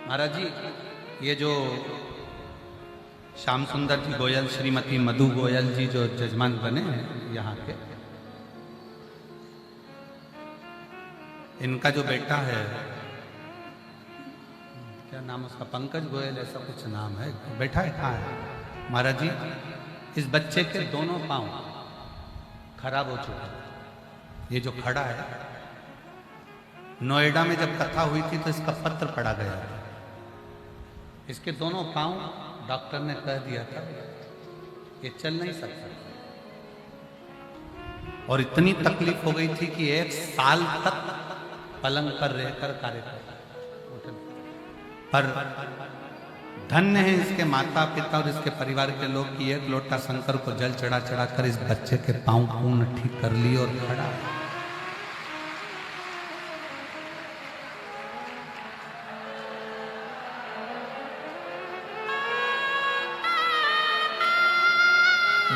महाराज जी, ये जो श्याम सुंदर जी गोयल, श्रीमती मधु गोयल जी जो जजमान बने हैं यहाँ के, इनका जो बेटा है, क्या नाम उसका, पंकज गोयल ऐसा कुछ नाम है, बैठा है कहाँ है महाराज जी। इस बच्चे के दोनों पांव खराब हो चुके हैं। ये जो खड़ा है, नोएडा में जब कथा हुई थी तो इसका पत्र पढ़ा गया था। इसके दोनों पांव डॉक्टर ने कह दिया था ये चल नहीं सकता, और इतनी तकलीफ हो गई थी कि 1 साल तक पलंग पर रहकर कार्य कर, पर धन्य है इसके माता पिता और इसके परिवार के लोग कि 1 लोटा शंकर को जल चढ़ा चढ़ा कर इस बच्चे के पांव पूर्ण ठीक कर लिए और खड़ा।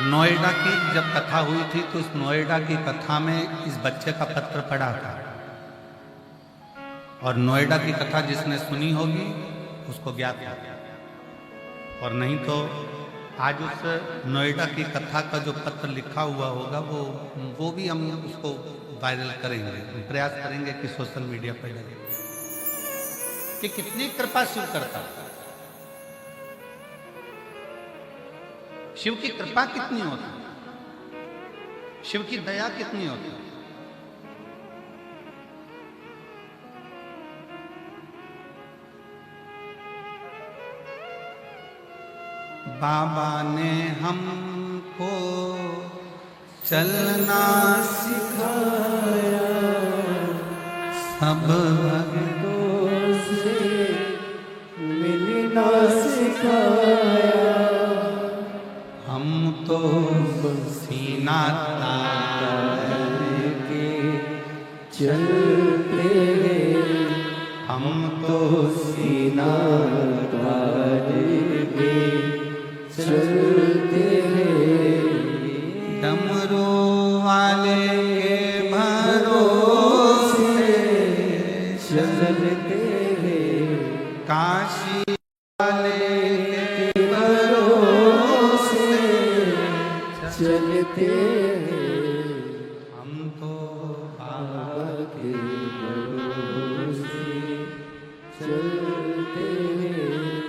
नोएडा की जब कथा हुई थी तो इस नोएडा की कथा में इस बच्चे का पत्र पड़ा था, और नोएडा की कथा जिसने सुनी होगी उसको ज्ञात है, और नहीं तो आज उस नोएडा की कथा का जो पत्र लिखा हुआ होगा वो भी हम उसको वायरल करेंगे, प्रयास करेंगे कि सोशल मीडिया पर लगे कि कितनी कृपा शिव करता है। शिव की कृपा कितनी होती है, शिव की दया कितनी होती है। बाबा ने हमको चलना सिखाया, सब भक्तों से मिलना सिखाया, हम तो सीना तान के चलते हैं, हम तो सीना तान के चलते हैं, डमरू वाले के भरोसे चलते हैं, काशी वाले के भरोसे चलते हैं, हम तो बाबा के भरोसे चलते हैं,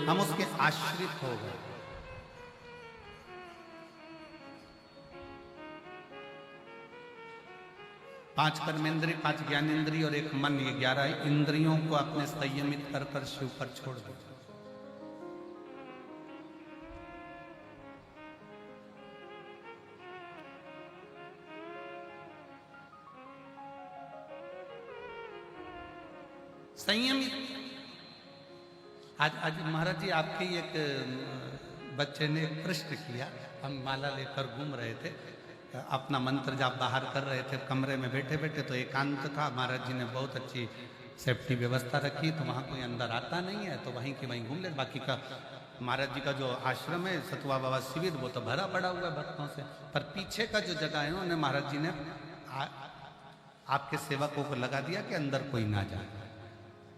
हम उसके आश्रित हो गए। 5 कर्मेंद्रिय, 5 ज्ञानेंद्रिय और 1 मन, ये 11 इंद्रियों को अपने संयमित कर कर शिव पर छोड़ दो। संयमित। आज महाराज जी आपके एक बच्चे ने प्रश्न किया, हम माला लेकर घूम रहे थे, अपना मंत्र जाप बाहर कर रहे थे, कमरे में बैठे बैठे, तो एकांत था, महाराज जी ने बहुत अच्छी सेफ्टी व्यवस्था रखी, तो वहाँ कोई अंदर आता नहीं है, तो वहीं के वहीं घूम ले। बाकी का महाराज जी का जो आश्रम है सतवा बाबा शिविर, वो तो भरा पड़ा हुआ है भक्तों से, पर पीछे का जो जगह है उन्होंने महाराज जी ने आपके सेवकों को लगा दिया कि अंदर कोई ना जाए।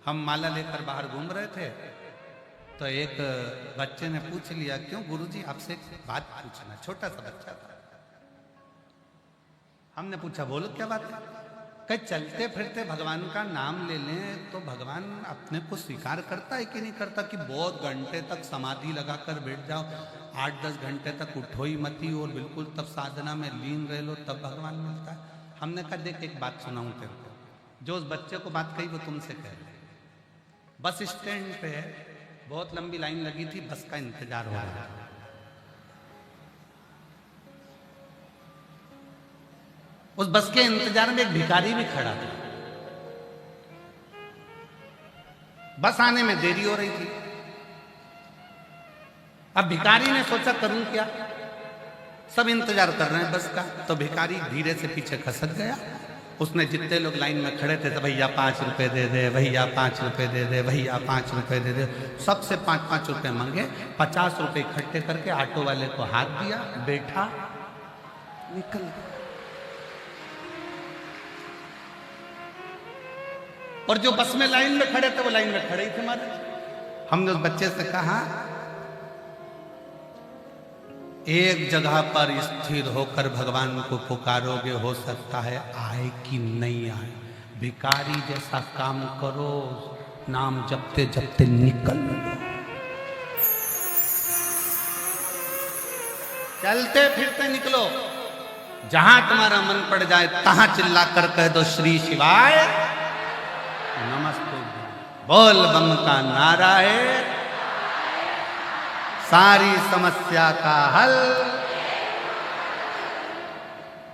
हम माला लेकर बाहर घूम रहे थे तो एक बच्चे ने पूछ लिया, क्यों गुरुजी आपसे एक बात पूछना, छोटा सा बच्चा था। हमने पूछा बोलो क्या बात है। कहीं चलते फिरते भगवान का नाम ले लें तो भगवान अपने को स्वीकार करता है कि नहीं करता, कि बहुत घंटे तक समाधि लगाकर बैठ जाओ, 8-10 घंटे तक उठो ही मती और बिल्कुल तब साधना में लीन रह लो, तब भगवान मिलता है। हमने कहा देख एक बात सुनाऊं तेरे को, जो उस बच्चे को बात कही वो तुमसे कह रहे। बस स्टैंड पे बहुत लंबी लाइन लगी थी, बस का इंतजार हो रहा था। उस बस के इंतजार में एक भिखारी भी खड़ा था, बस आने में देरी हो रही थी। अब भिखारी ने सोचा करूं क्या, सब इंतजार कर रहे हैं बस का, तो भिखारी धीरे से पीछे खसक गया। उसने जितने लोग लाइन में खड़े थे तो भैया 5 रुपए दे दे, भैया 5 रुपए दे दे, भैया 5 रुपए दे दे, सबसे 5-5 रुपए मांगे। 50 रुपए इकट्ठे करके ऑटो वाले को हाथ दिया, बैठा, निकल गया। और जो बस में लाइन में खड़े थे वो लाइन में खड़े ही थे महाराज। हमने उस बच्चे से कहा, एक जगह पर स्थिर होकर भगवान को पुकारोगे, हो सकता है आए कि नहीं आए। भिखारी जैसा काम करो, नाम जपते जपते निकल लो, चलते फिरते निकलो। जहां तुम्हारा मन पड़ जाए तहां चिल्ला कर कह दो श्री शिवाय नमस्ते, बोल बम का नारा है सारी समस्या का हल।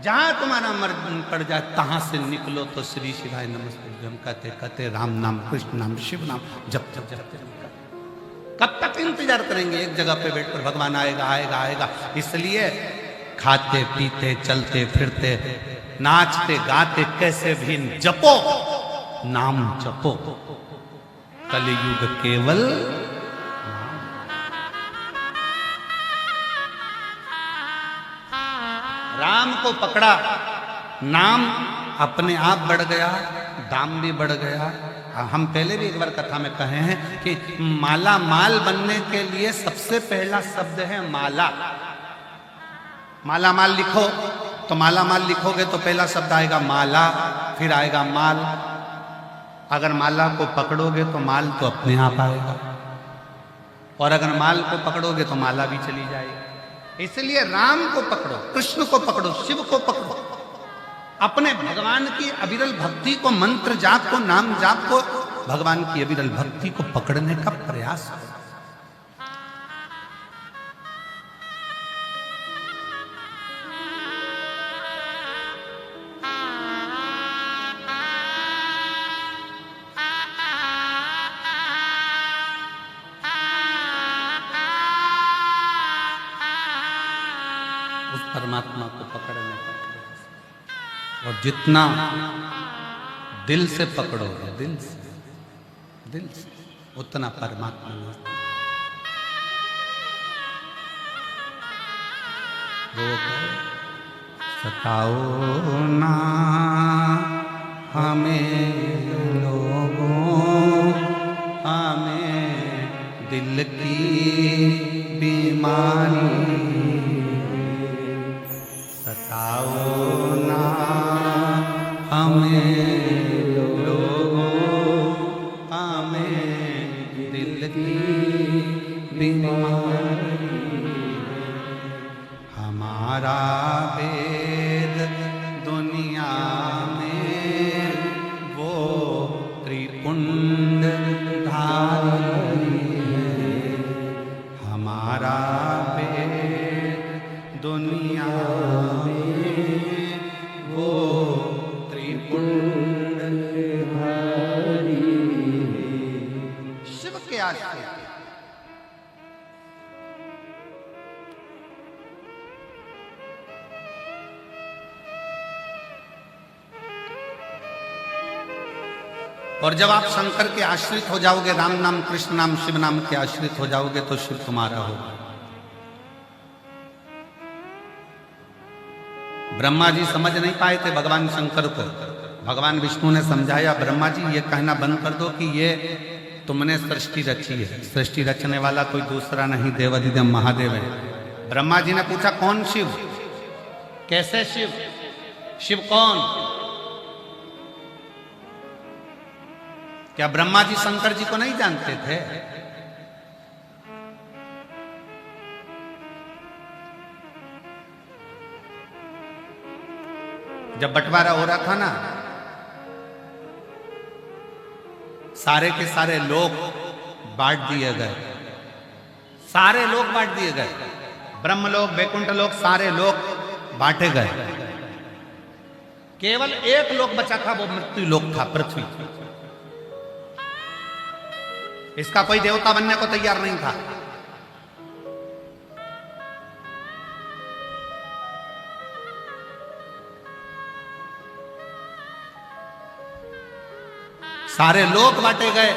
जहां तुम्हारा मन पड़ जाए तहां से निकलो तो श्री शिवाय नमस्ते हम कहते कहते राम नाम, कृष्ण नाम, शिव नाम जब जब जब कब तक इंतजार करेंगे? एक जगह पे बैठकर भगवान आएगा आएगा आएगा। इसलिए खाते पीते चलते फिरते नाचते गाते कैसे भी जपो, नाम जपो। कलयुग केवल राम को पकड़ा, नाम अपने आप बढ़ गया, दाम भी बढ़ गया। हम पहले भी एक बार कथा में कहे हैं कि माला माल बनने के लिए सबसे पहला शब्द है माला। माला माल लिखो तो माला माल लिखोगे तो पहला शब्द आएगा माला, फिर आएगा माल। अगर माला को पकड़ोगे तो माल तो अपने आप आएगा, और अगर माल को पकड़ोगे तो माला भी चली जाएगी। इसलिए राम को पकड़ो, कृष्ण को पकड़ो, शिव को पकड़ो, अपने भगवान की अविरल भक्ति को, मंत्र जाप को, नाम जाप को, भगवान की अविरल भक्ति को पकड़ने का प्रयास करो। उस परमात्मा को पकड़ने का प्रयास, और जितना दिल से पकड़ोगे, दिल से उतना परमात्मा मिलता। वो सताओ ना हमें लोगों, हमें दिल की बीमारी सताओ ना हमें लोगों, हमें दिल की बीमारी। हमारा वेद दुनिया में वो त्रिपुंड धारी है। हमारा वेद दुनिया वो त्रिपुंड धारी शिव के आश्रय। और जब आप शंकर के आश्रित हो जाओगे, राम नाम, कृष्ण नाम, शिव नाम के आश्रित हो जाओगे तो शिव तुम्हारा होगा। ब्रह्मा जी समझ नहीं पाए थे भगवान शंकर को। भगवान विष्णु ने समझाया, ब्रह्मा जी ये कहना बंद कर दो कि ये तुमने सृष्टि रची है। सृष्टि रचने वाला कोई दूसरा नहीं, देवाधिदेव महादेव है। ब्रह्मा जी ने पूछा कौन शिव, कैसे शिव, शिव कौन? क्या ब्रह्मा जी शंकर जी को नहीं जानते थे? जब बंटवारा हो रहा था ना, सारे के सारे लोग बांट दिए गए, सारे लोग बांट दिए गए, ब्रह्मलोक, वैकुंठ लोक, सारे लोग बांटे गए। केवल एक लोक बचा था, वो मृत्यु लोक था, पृथ्वी। इसका कोई देवता बनने को तैयार नहीं था। सारे लोक बांटे गए,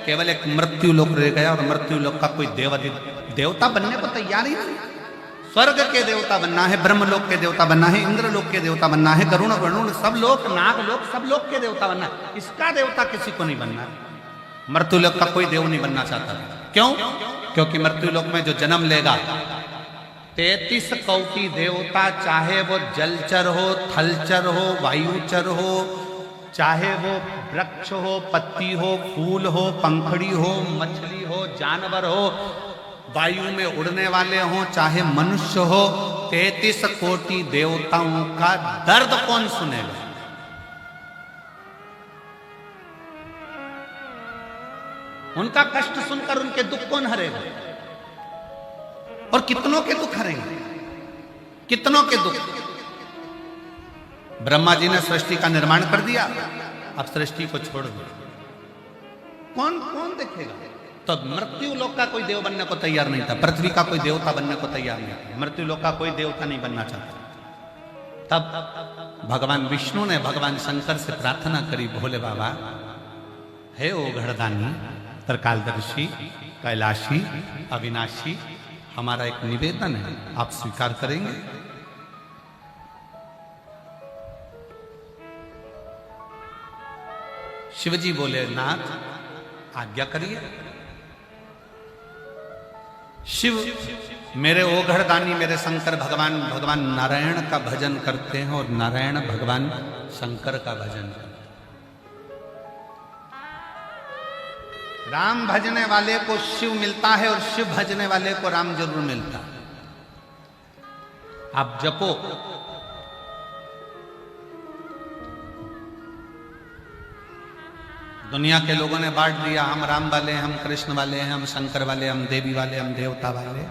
केवल एक मृत्यु लोक रह गया, और मृत्यु लोक का कोई देवता बनने को तैयार ही नहीं। स्वर्ग के देवता बनना है, ब्रह्मलोक के देवता बनना है, इंद्र लोक के देवता बनना है, गरुण वरुण सब लोक, नाग लोक, सब लोक के देवता बनना है। इसका देवता किसी को नहीं बनना है। मृत्यु लोक का कोई देव नहीं बनना चाहता था। क्यों? क्योंकि मृत्यु लोक में जो जन्म लेगा 33 कोटि देवता, चाहे वो जलचर हो, थलचर हो, वायुचर हो, चाहे वो वृक्ष हो, पत्ती हो, फूल हो, पंखड़ी हो, मछली हो, जानवर हो, वायु में उड़ने वाले हो, चाहे मनुष्य हो, 33 कोटि देवताओं का दर्द कौन सुनेगा? उनका कष्ट सुनकर उनके दुख कौन हरेगा? और कितनों के दुख हरेंगे, कितनों के दुख। ब्रह्मा जी ने सृष्टि का निर्माण कर दिया, अब सृष्टि को छोड़ दिया, कौन कौन देखेगा? तो मृत्यु लोक का कोई देव बनने को तैयार नहीं था, पृथ्वी का कोई देवता बनने को तैयार नहीं था, मृत्यु लोक का कोई देवता नहीं बनना चाहता। तब भगवान विष्णु ने भगवान शंकर से प्रार्थना करी, भोले बाबा, हे ओ घड़दानी, त्रिकालदर्शी, कैलाशी, अविनाशी, हमारा एक निवेदन है, आप स्वीकार करेंगे? शिवजी बोले, नाथ आज्ञा करिए। शिव मेरे ओघड़दानी, मेरे शंकर भगवान, भगवान नारायण का भजन करते हैं और नारायण भगवान शंकर का भजन करते हैं। राम भजने वाले को शिव मिलता है और शिव भजने वाले को राम जरूर मिलता है। आप जपो, दुनिया के लोगों ने बांट दिया, हम राम वाले हैं, हम कृष्ण वाले हैं, हम शंकर वाले, हम देवी वाले, हम देवता वाले।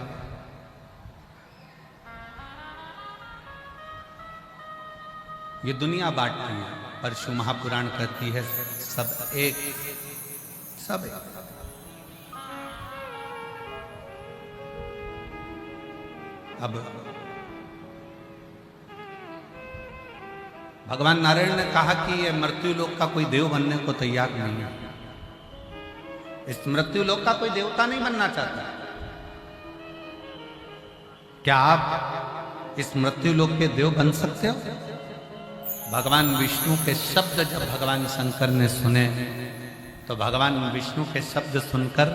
ये दुनिया बांटती है, पर शिव महापुराण कहती है सब एक, सब एक। अब भगवान नारायण ने कहा कि ये मृत्यु लोक का कोई देव बनने को तैयार नहीं है, इस मृत्यु लोक का कोई देवता नहीं बनना चाहता। क्या आप इस मृत्यु लोक के देव बन सकते हो? भगवान विष्णु के शब्द जब भगवान शंकर ने सुने, तो भगवान विष्णु के शब्द सुनकर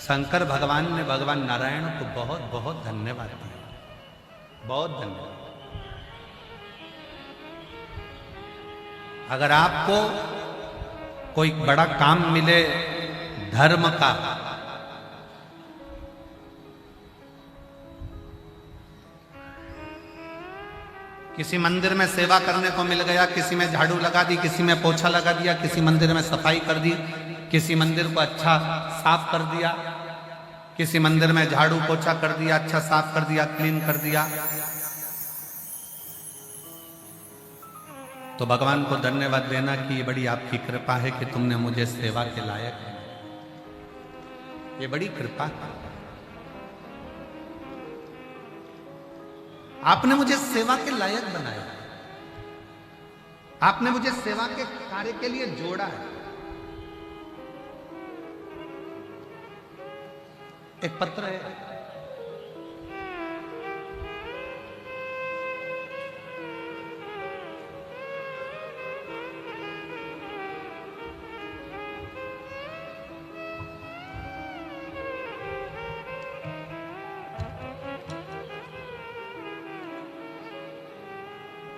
शंकर भगवान ने भगवान नारायण को बहुत बहुत धन्यवाद दिया, बहुत धन्यवाद। अगर आपको कोई बड़ा काम मिले धर्म का, किसी मंदिर में सेवा करने को मिल गया, किसी में झाड़ू लगा दी, किसी में पोछा लगा दिया, किसी मंदिर में सफाई कर दी, किसी मंदिर को अच्छा साफ कर दिया, किसी मंदिर में झाड़ू पोछा कर दिया, अच्छा साफ कर दिया, क्लीन कर दिया, तो भगवान को धन्यवाद देना कि ये बड़ी आपकी कृपा है कि तुमने मुझे सेवा के लायक है, ये बड़ी कृपा है, आपने मुझे सेवा के लायक बनाया, आपने मुझे सेवा के कार्य के लिए जोड़ा है। एक पत्र है,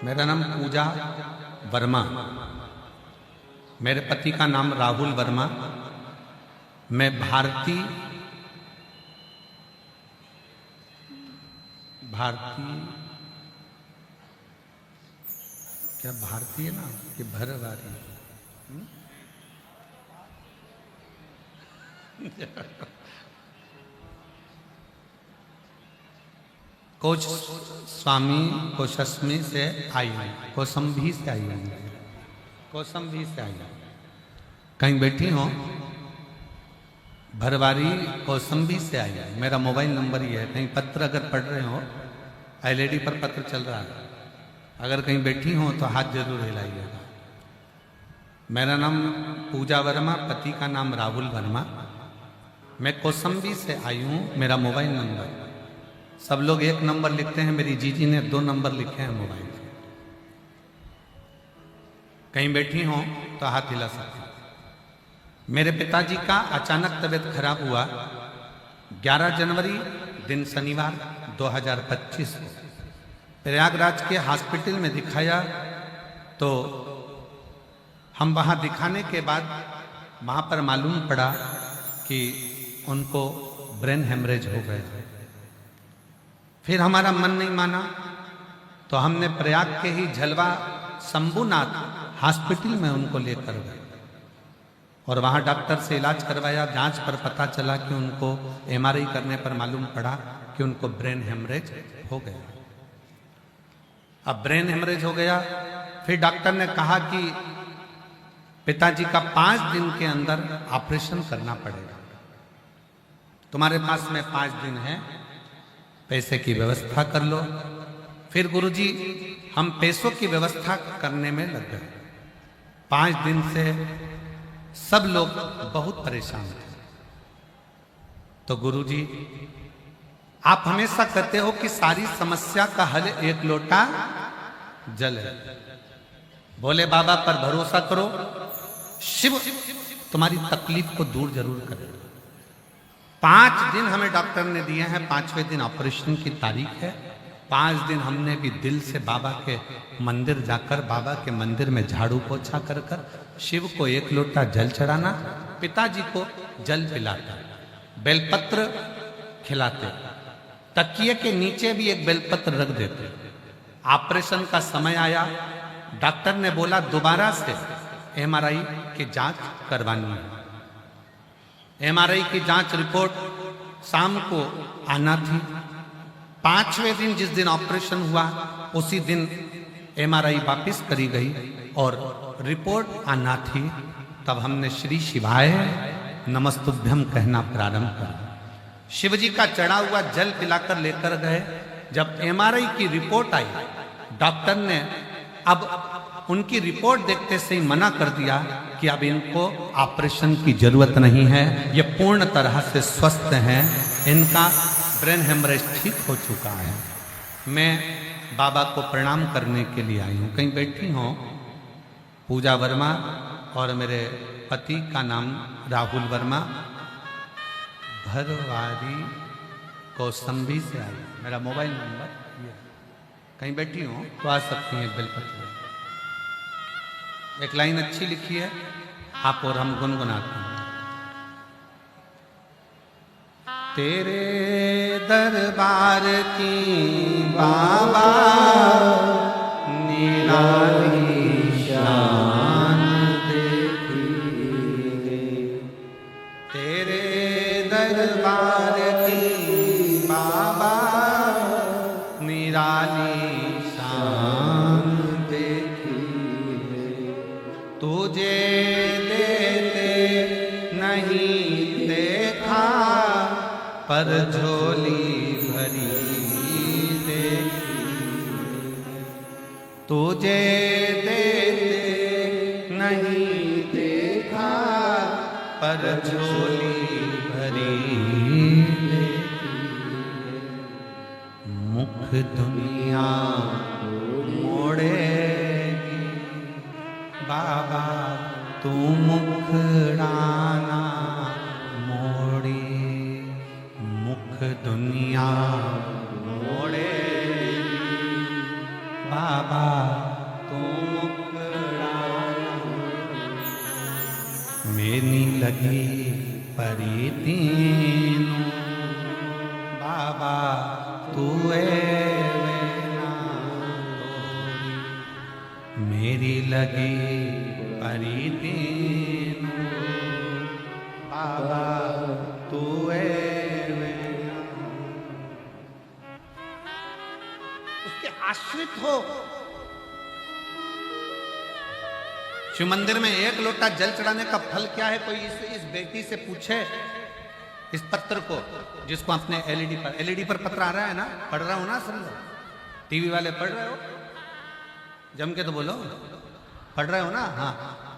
मेरा नाम पूजा वर्मा, मेरे पति का नाम राहुल वर्मा, मैं भारतीय क्या भारतीय ना कि भरवारी कोच स्वामी कोशस्मी से आई हूँ, कौसंभी से आई हूँ, कौसंभी से आई हूँ। कहीं बैठी हो? भरवारी कौसंभी से आई हूँ। मेरा मोबाइल नंबर ये है, कहीं पत्र अगर पढ़ रहे हो, एलईडी पर पत्र चल रहा है, अगर कहीं बैठी हो तो हाथ जरूर हिलाइएगा। मेरा नाम पूजा वर्मा, पति का नाम राहुल वर्मा, मैं कौसंभी से आई हूँ। मेरा मोबाइल नंबर, सब लोग एक नंबर लिखते हैं, मेरी जीजी ने 2 नंबर लिखे हैं मोबाइल पे। कहीं बैठी हो तो हाथ हिला सकते। मेरे पिताजी का अचानक तबीयत खराब हुआ, 11 जनवरी दिन शनिवार 2025 को प्रयागराज के हॉस्पिटल में दिखाया। तो हम वहाँ दिखाने के बाद वहाँ पर मालूम पड़ा कि उनको ब्रेन हेमरेज हो गया। फिर हमारा मन नहीं माना तो हमने प्रयाग के ही झलवा शंभुनाथ हॉस्पिटल में उनको लेकर गए और वहाँ डॉक्टर से इलाज करवाया। जांच पर पता चला कि उनको एमआरआई करने पर मालूम पड़ा कि उनको ब्रेन हेमरेज हो गया। अब ब्रेन हेमरेज हो गया, फिर डॉक्टर ने कहा कि पिताजी का 5 दिन के अंदर ऑपरेशन करना पड़ेगा। तुम्हारे पास में 5 दिन है, पैसे की व्यवस्था कर लो। फिर गुरुजी हम पैसों की व्यवस्था करने में लग गए। 5 दिन से सब लोग बहुत परेशान थे। तो गुरुजी आप हमेशा कहते हो कि सारी समस्या का हल एक लोटा जल है। भोले बाबा पर भरोसा करो, शिव तुम्हारी तकलीफ को दूर जरूर करेगा। 5 दिन हमें डॉक्टर ने दिए हैं, 5वें दिन ऑपरेशन की तारीख है। 5 दिन हमने भी दिल से बाबा के मंदिर जाकर, बाबा के मंदिर में झाड़ू पोछा कर कर शिव को 1 लोटा जल चढ़ाना, पिताजी को जल पिलाता, बेलपत्र खिलाते, तकिए के नीचे भी एक बेलपत्र रख देते। ऑपरेशन का समय आया, डॉक्टर ने बोला दोबारा से एमआरआई की जांच करवानी है। एमआरआई की जांच रिपोर्ट शाम को आना थी। 5वें दिन जिस दिन ऑपरेशन हुआ उसी दिन एमआरआई वापस करी गई और रिपोर्ट आना थी। तब हमने श्री शिवाय नमस्तुभ्यम कहना प्रारंभ किया। शिवजी का चढ़ा हुआ जल पिलाकर लेकर गए। जब एमआरआई की रिपोर्ट आई, डॉक्टर ने अब उनकी रिपोर्ट देखते से ही मना कर दिया कि अब इनको ऑपरेशन की जरूरत नहीं है, ये पूर्ण तरह से स्वस्थ हैं, इनका ब्रेन हेमरेज ठीक हो चुका है। मैं बाबा को प्रणाम करने के लिए आई हूँ। कहीं बैठी हूँ पूजा वर्मा और मेरे पति का नाम राहुल वर्मा, भरवारी कौसंबी से आई। मेरा मोबाइल नंबर ये, कहीं बैठी हूँ तो आ सकती हैं बेलपत्र। एक लाइन अच्छी लिखी है, आप और हम गुनगुनाते हैं। तेरे दरबार की बाबा निराली शान देखिए, तेरे दरबार की बाबा निराली शान देखिए, तुझे देते नहीं देखा पर झोली भरी देखी, तुझे देते नहीं देखा पर झोली भरी देखी, मुख दुनिया मोड़ेगी बाबा तू मुखड़ाना मोड़ी, मुख दुनिया मोड़ेगी बाबा तू मुखड़ाना। मेरी लगी परी तीनों बाबा तू ना तोड़ी, मेरी लगी परी तीनों बाबा तू उसके आश्रित हो। शिव मंदिर में 1 लोटा जल चढ़ाने का फल क्या है? कोई इस बेटी से पूछे इस पत्र को, जिसको आपने एलईडी पर पत्र आ रहा है ना, पढ़ रहा हो ना सब लोग, टीवी वाले पढ़ रहे हो, जम के तो बोलो, पढ़ रहे हो ना? हाँ,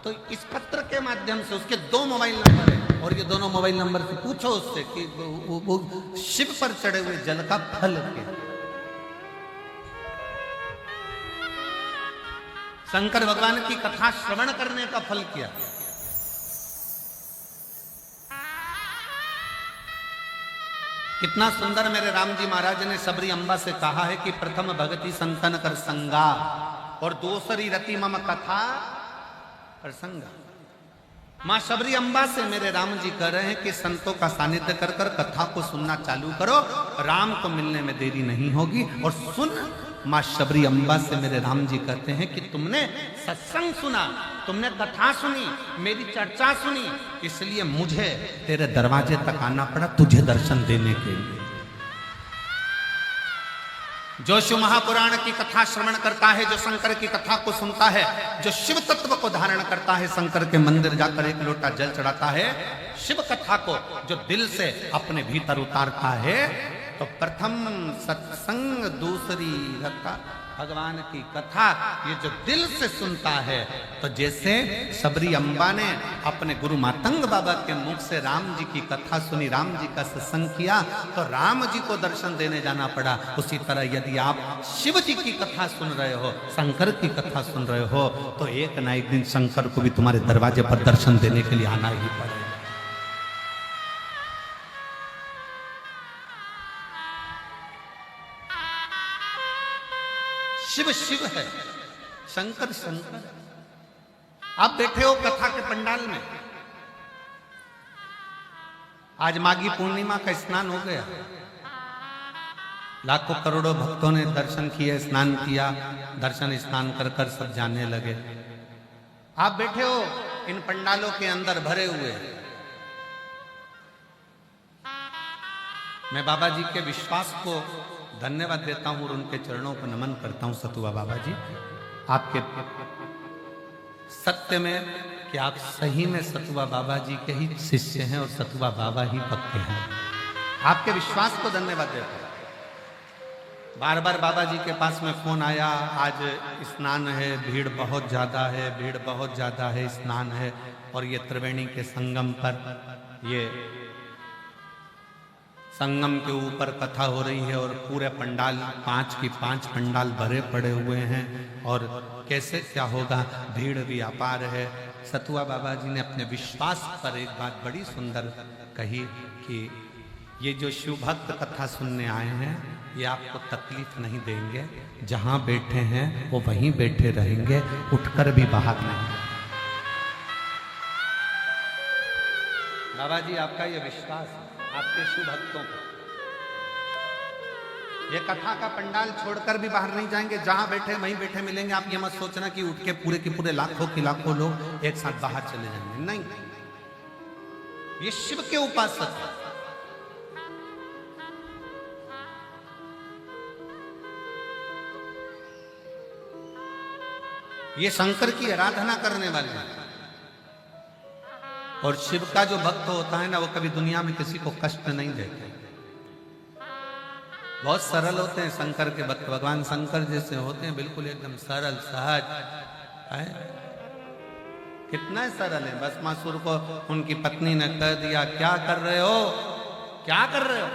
तो इस पत्र के माध्यम से उसके 2 मोबाइल नंबर है और ये दोनों मोबाइल नंबर से पूछो उससे कि वो शिव पर चढ़े हुए जल का फल क्या, शंकर भगवान की कथा श्रवण करने का फल क्या। कितना सुंदर मेरे राम जी महाराज ने सबरी अम्बा से कहा है कि प्रथम भगति संतन कर संगा और दूसरी रति मम कथा प्रसंगा। मां शबरी अम्बा से मेरे राम जी कह रहे हैं कि संतों का सानिध्य कर कर कथा को सुनना चालू करो, राम को मिलने में देरी नहीं होगी। और सुन, मां शबरी अम्बा से मेरे राम जी कहते हैं कि तुमने सत्संग सुना, तुमने कथा सुनी, मेरी चर्चा सुनी, इसलिए मुझे तेरे दरवाजे तक आना पड़ा तुझे दर्शन देने के लिए। जो शिव महापुराण की कथा श्रवण करता है, जो शंकर की कथा को सुनता है, जो शिव तत्व को धारण करता है, शंकर के मंदिर जाकर एक लोटा जल चढ़ाता है, शिव कथा को जो दिल से अपने भीतर उतारता है, तो प्रथम सत्संग, दूसरी रता भगवान की कथा, ये जो दिल से सुनता है, तो जैसे सबरी अम्बा ने अपने गुरु मातंग बाबा के मुख से राम जी की कथा सुनी, राम जी का सत्संग किया, तो राम जी को दर्शन देने जाना पड़ा। उसी तरह यदि आप शिव जी की कथा सुन रहे हो, शंकर की कथा सुन रहे हो, तो एक ना एक दिन शंकर को भी तुम्हारे दरवाजे पर दर्शन देने के लिए आना ही पड़ेगा। शिव शिव है, शंकर शंकर। आप बैठे हो कथा के पंडाल में, आज माघी पूर्णिमा का स्नान हो गया, लाखों करोड़ों भक्तों ने दर्शन किए, स्नान किया, दर्शन स्नान कर कर सब जाने लगे। आप बैठे हो इन पंडालों के अंदर भरे हुए। मैं बाबा जी के विश्वास को धन्यवाद देता हूं और उनके चरणों को नमन करता हूं। सतुआ बाबा जी, आपके सत्य में कि आप सही में सतुआ बाबा जी के ही शिष्य हैं और सतुआ बाबा ही पक्के हैं। आपके विश्वास को धन्यवाद देता हूं। बार बार बाबा जी के पास में फोन आया, आज स्नान है, भीड़ बहुत ज्यादा है, भीड़ बहुत ज्यादा है, स्नान है, और ये त्रिवेणी के संगम पर, ये संगम के ऊपर कथा हो रही है और पूरे पंडाल 5 की 5 पंडाल भरे पड़े हुए हैं, और कैसे क्या होगा, भीड़ भी अपार है। सतुआ बाबा जी ने अपने विश्वास पर एक बात बड़ी सुंदर कही कि ये जो शिव भक्त कथा सुनने आए हैं, ये आपको तकलीफ नहीं देंगे, जहां बैठे हैं वो वहीं बैठे रहेंगे, उठकर भी बाहर नहीं। बाबा जी, आपका ये विश्वास है आपके शिव भक्तों को, ये कथा का पंडाल छोड़कर भी बाहर नहीं जाएंगे, जहां बैठे वहीं बैठे मिलेंगे। आप ये मत सोचना कि उठ के पूरे के पूरे लाखों के लाखों लोग एक साथ बाहर चले जाएंगे, नहीं। ये शिव के उपासक है। ये शंकर की आराधना करने वाले हैं, और शिव का जो भक्त होता है ना, वो कभी दुनिया में किसी को कष्ट नहीं देते, बहुत सरल होते हैं शंकर के भक्त। भगवान शंकर जैसे होते हैं, बिल्कुल एकदम सरल सहज है। कितना सरल है। भस्मासुर को उनकी पत्नी ने कह दिया, क्या कर रहे हो, क्या कर रहे हो,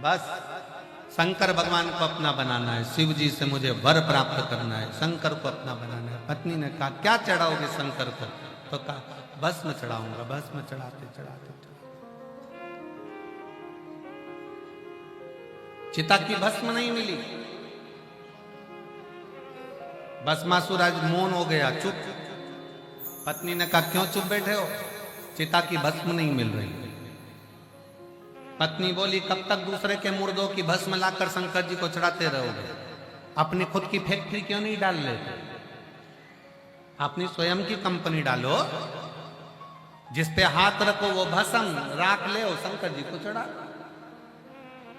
बस शंकर भगवान को अपना बनाना है, शिव जी से मुझे वर प्राप्त करना है, शंकर को अपना बनाना है। पत्नी ने कहा, क्या चढ़ाओगे शंकर को, तो कहा भस्म चढ़ाऊंगा। भस्म चढ़ाते चढ़ाते चिता की भस्म नहीं मिली। भस्मासुर आज मौन हो गया, चुप। पत्नी ने कहा, क्यों चुप बैठे हो, चिता की भस्म नहीं मिल रही। पत्नी बोली, कब तक दूसरे के मुर्दों की भस्म लाकर शंकर जी को चढ़ाते रहोगे, अपनी खुद की फैक्ट्री क्यों नहीं डाल लेते, अपनी स्वयं की कंपनी डालो, जिस पे हाथ रखो वो भस्म राख ले, शंकर जी को चढ़ा।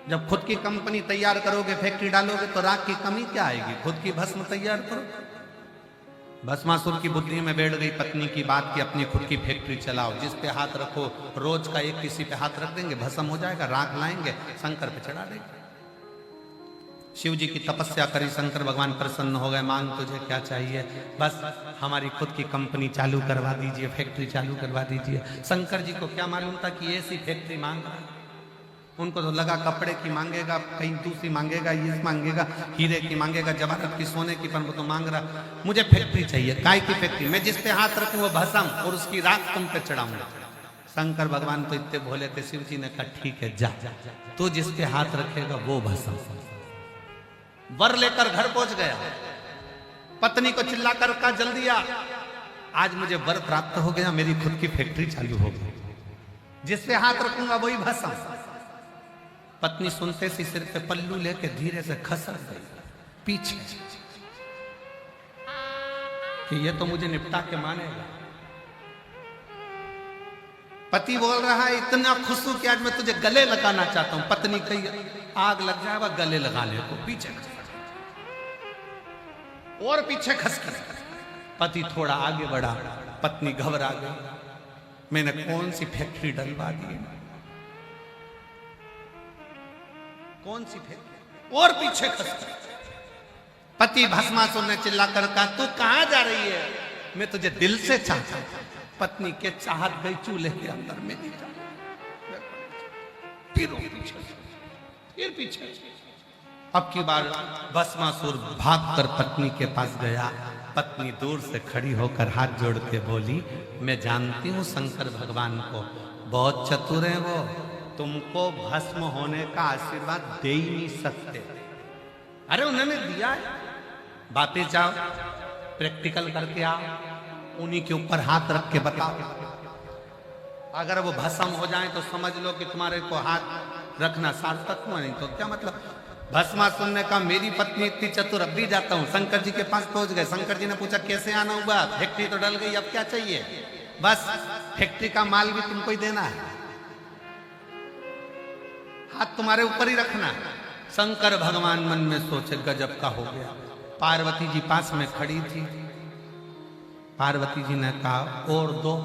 जब खुद की कंपनी तैयार करोगे, फैक्ट्री डालोगे, तो राख की कमी क्या आएगी, खुद की भस्म तैयार करो। भस्मासुर की बुद्धि में बैठ गई पत्नी की बात की, अपनी खुद की फैक्ट्री चलाओ, जिस पे हाथ रखो, रोज का एक किसी पे हाथ रख देंगे, भस्म हो जाएगा, राख लाएंगे, शंकर पे चढ़ा देंगे। शिव जी की तपस्या करी, शंकर भगवान प्रसन्न हो गए, मांग तुझे क्या चाहिए, बस हमारी खुद की कंपनी चालू करवा दीजिए, फैक्ट्री चालू करवा दीजिए। शंकर जी को क्या मालूम था कि ऐसी फैक्ट्री मांग रहा है। उनको तो लगा कपड़े की मांगेगा, कहीं दूसरी मांगेगा, ये मांगेगा, हीरे की मांगेगा, जवाहरत की, सोने की, पर वो तो मांग रहा मुझे फैक्ट्री चाहिए। काय की फैक्ट्री, मैं जिस पे हाथ रखूं वो भस्म और उसकी राख तुम पे चढ़ाऊंगा। शंकर भगवान तो इतने भोले थे, शिव जी ने कहा ठीक है जा, तो जिस पे हाथ रखेगा वो भस्म। वर लेकर घर पहुंच गया, पत्नी को चिल्लाकर कहा जल्दी आ, आज मुझे वर प्राप्त हो गया, मेरी खुद की फैक्ट्री चालू हो गई, जिस पे हाथ रखूंगा वही भस्म। पत्नी सुनते सी सिर पे पल्लू लेके धीरे से खसक गई पीछे कि ये तो मुझे निपटा के मानेगा। पति बोल रहा है इतना खुश हूं कि आज मैं तुझे गले लगाना चाहता हूं। पत्नी कही आग लग जाएगा गले लगाने को, पीछे खस और पीछे खस कर। पति थोड़ा आगे बढ़ा, पत्नी घबरा गई, मैंने कौन सी फैक्ट्री डलवा दी, कौन सी फैक्ट्री, और पीछे खस कर। पति भस्मासुर ने चिल्लाकर कहा तू कहां जा रही है, मैं तुझे दिल से चाहता हूं। पत्नी के चाहत गई चूल्हे के अंदर में नहीं जा, फिर पीछे। अब की बार भस्मासुर भागकर पत्नी के पास गया। पत्नी दूर से खड़ी होकर हाथ जोड़ के बोली मैं जानती हूं शंकर भगवान को, बहुत चतुर है वो, तुमको भस्म होने का आशीर्वाद दे ही नहीं सकते। अरे उन्होंने दिया है, वापिस जाओ प्रैक्टिकल करके आओ, उन्हीं के ऊपर हाथ रख के बताओ, अगर वो भस्म हो जाए तो समझ लो कि तुम्हारे को हाथ रखना सार्थक हुआ, नहीं तो क्या मतलब। भस्मासुर ने कहा मेरी पत्नी इतनी चतुर, अब भी जाता हूं। शंकर जी के पास पहुंच गए। शंकर जी ने पूछा कैसे आना हुआ, फैक्ट्री तो डल गई, अब क्या चाहिए, बस फैक्ट्री का माल भी तुमको ही देना है, हाथ तुम्हारे ऊपर ही रखना है। शंकर भगवान मन में सोचे गजब का हो गया। पार्वती जी पास में खड़ी थी, पार्वती जी ने कहा और दो,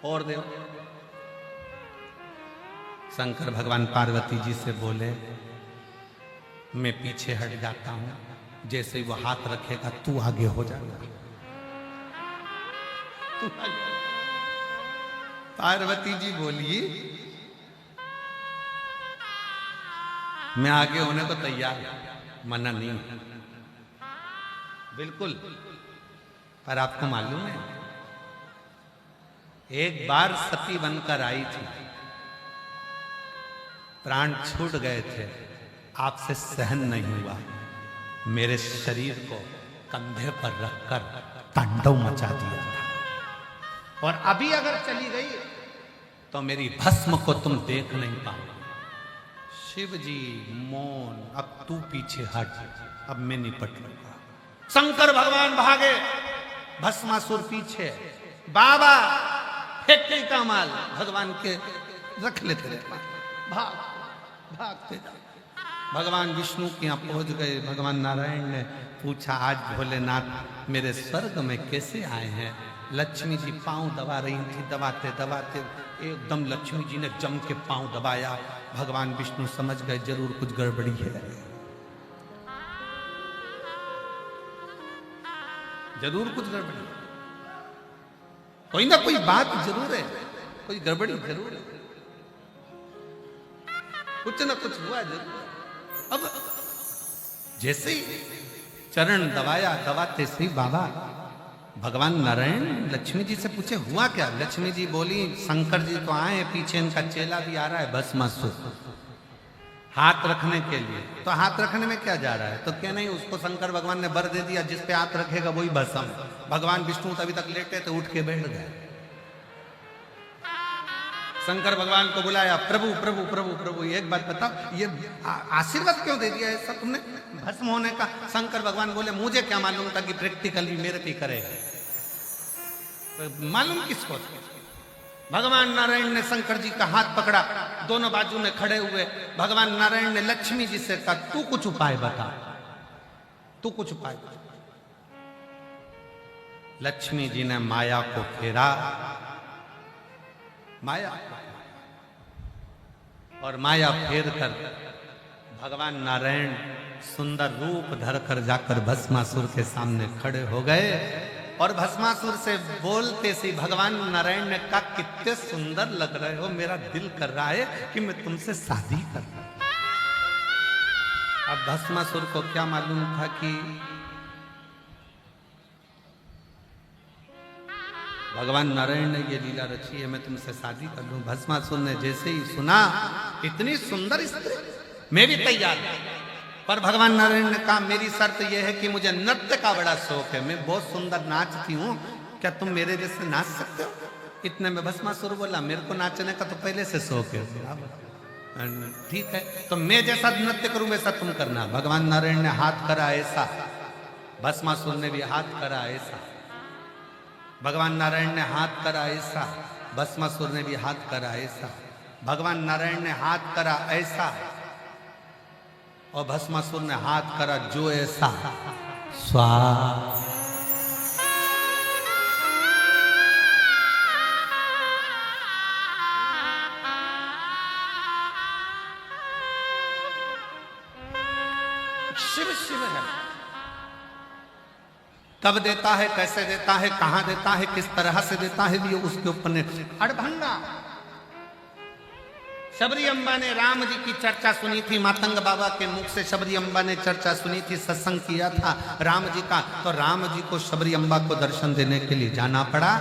और दो। शंकर भगवान पार्वती जी से बोले मैं पीछे हट जाता हूं, जैसे ही वो हाथ रखेगा तू आगे हो जाएगा। पार्वती जी बोली मैं आगे होने को तैयार, मना नहीं बिल्कुल। पर आपको मालूम है एक बार सती बनकर आई थी, प्राण छूट गए थे, आपसे सहन नहीं हुआ, मेरे शरीर को कंधे पर रखकर तांडव मचा दिया था, और अभी अगर चली गई तो मेरी भस्म को तुम देख नहीं पाओगे। शिव जी मौन, अब तू पीछे हट, अब मैं निपट लूंगा। शंकर भगवान भागे, भस्मासुर पीछे, बाबा फैक्ट्री का माल भगवान के रख लेते रहे, भागते भगवान विष्णु के यहाँ पहुंच गए। भगवान नारायण ने पूछा आज भोलेनाथ मेरे स्वर्ग में कैसे आए हैं। लक्ष्मी जी पांव दबा रही थी, दबाते दबाते एकदम लक्ष्मी जी ने जम के पांव दबाया। भगवान विष्णु समझ गए जरूर कुछ गड़बड़ी है, जरूर कुछ गड़बड़ी है, कोई ना कोई बात जरूर है, कोई गड़बड़ी जरूर है, कुछ ना कुछ हुआ जरूर। अब जैसे ही चरण दबाया, दबाते से बाबा भगवान नारायण लक्ष्मी जी से पूछे हुआ क्या। लक्ष्मी जी बोली शंकर जी तो आए, पीछे इनका चेला भी आ रहा है भस्मासुर हाथ रखने के लिए। तो हाथ रखने में क्या जा रहा है, तो क्या नहीं, उसको शंकर भगवान ने वर दे दिया, जिस पे हाथ रखेगा वही भस्म। भगवान विष्णु तभी तक लेटे तो उठ के बैठ गए। शंकर भगवान को बुलाया, प्रभु प्रभु प्रभु प्रभु एक बात बताओ, ये आशीर्वाद क्यों दे दिया ऐसा तुमने भस्म होने का। शंकर भगवान बोले मुझे क्या मालूम था कि प्रैक्टिकली मेरे पे करेगा, तो मालूम किसको था। भगवान नारायण ने शंकर जी का हाथ पकड़ा, दोनों बाजू में खड़े हुए। भगवान नारायण ने लक्ष्मी जी से कहा तू कुछ उपाय बता, तू कुछ उपाय बता। लक्ष्मी जी ने माया को फेरा, माया और माया फेर कर भगवान नारायण सुंदर रूप धरकर जाकर भस्मासुर के सामने खड़े हो गए। और भस्मासुर से बोलते से भगवान नारायण ने कहा कितने सुंदर लग रहे हो, मेरा दिल कर रहा है कि मैं तुमसे शादी करता। अब भस्मासुर को क्या मालूम था कि भगवान नारायण ने ये लीला रची है, मैं तुमसे शादी कर लूं। भस्मासुर ने जैसे ही सुना, इतनी सुंदर स्त्री, मैं भी तैयार हूं। पर भगवान नारायण ने कहा मेरी शर्त यह है कि मुझे नृत्य का बड़ा शौक है, मैं बहुत सुंदर नाचती हूँ, क्या तुम मेरे जैसे नाच सकते हो? इतने में भस्मासुर बोला मेरे को नाचने का तो पहले से शौक है। ठीक है, तो मैं जैसा नृत्य करूं वैसा तुम करना। भगवान नारायण ने हाथ करा ऐसा, भस्मासुर ने भी हाथ करा ऐसा। भगवान नारायण ने हाथ करा ऐसा, भस्मासुर ने भी हाथ करा ऐसा। भगवान नारायण ने हाथ करा ऐसा और भस्मासुर ने हाथ करा जो ऐसा। स्वाहा। शिव शिव है। कब देता है, कैसे देता है, कहां देता है, किस तरह से देता है, भी उसके ऊपर ने अड़भंगा। शबरी अम्बा ने राम जी की चर्चा सुनी थी, मातंग बाबा के मुख से शबरी अम्बा ने चर्चा सुनी थी, सत्संग किया था राम जी का। तो राम जी को शबरी अम्बा को दर्शन देने के लिए जाना पड़ा।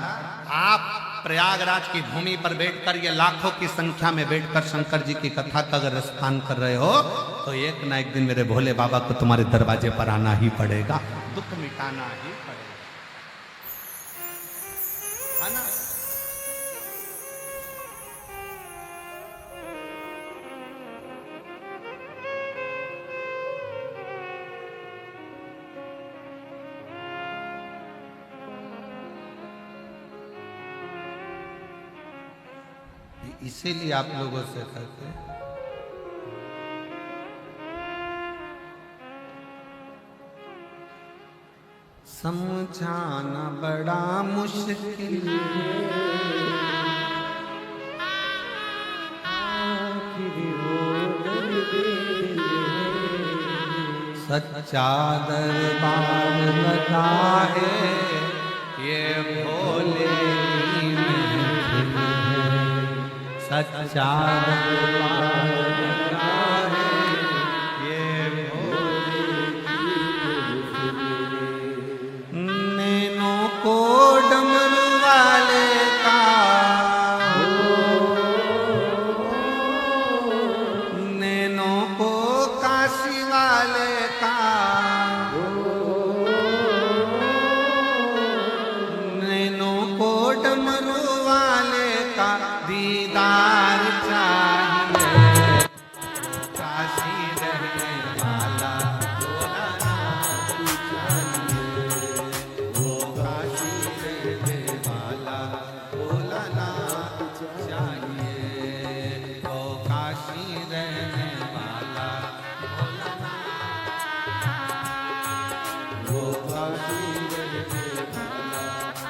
आप प्रयागराज की भूमि पर बैठकर, ये लाखों की संख्या में बैठकर शंकर जी की कथा का अगर रसपान कर रहे हो तो एक ना एक दिन मेरे भोले बाबा को तुम्हारे दरवाजे पर आना ही पड़ेगा, दुख मिटाना ही पड़ेगा, है ना? इसीलिए आप लोगों से कहते हैं समझाना बड़ा मुश्किल, सच्चा दरबार लगा है ये भोले की महफिल है। सच्चा दरबार लगा है ये भोले की महफिल। नैनों को डमरू वाले का, नैनों को काशी वाले का, नैनों को डमरू वाले का दीदार चाहिए। काशी रहने वाला भोलानाथ चाहिए, वो काशी रहने वाला भोलानाथ चाहिए, वो काशी रहने वाला भोलानाथ, वो काशी रहने वाला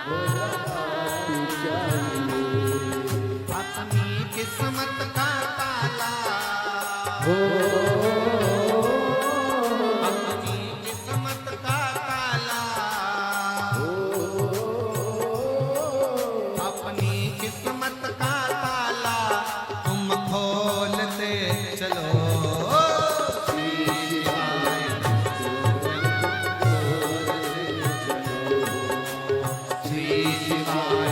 भोलानाथ चाहिए। अपनी किस्मत का ताला, अपनी किस्मत का ताला, अपनी किस्मत का ताला तुम खोलते चलो। श्री शिवाय श्री शिवाय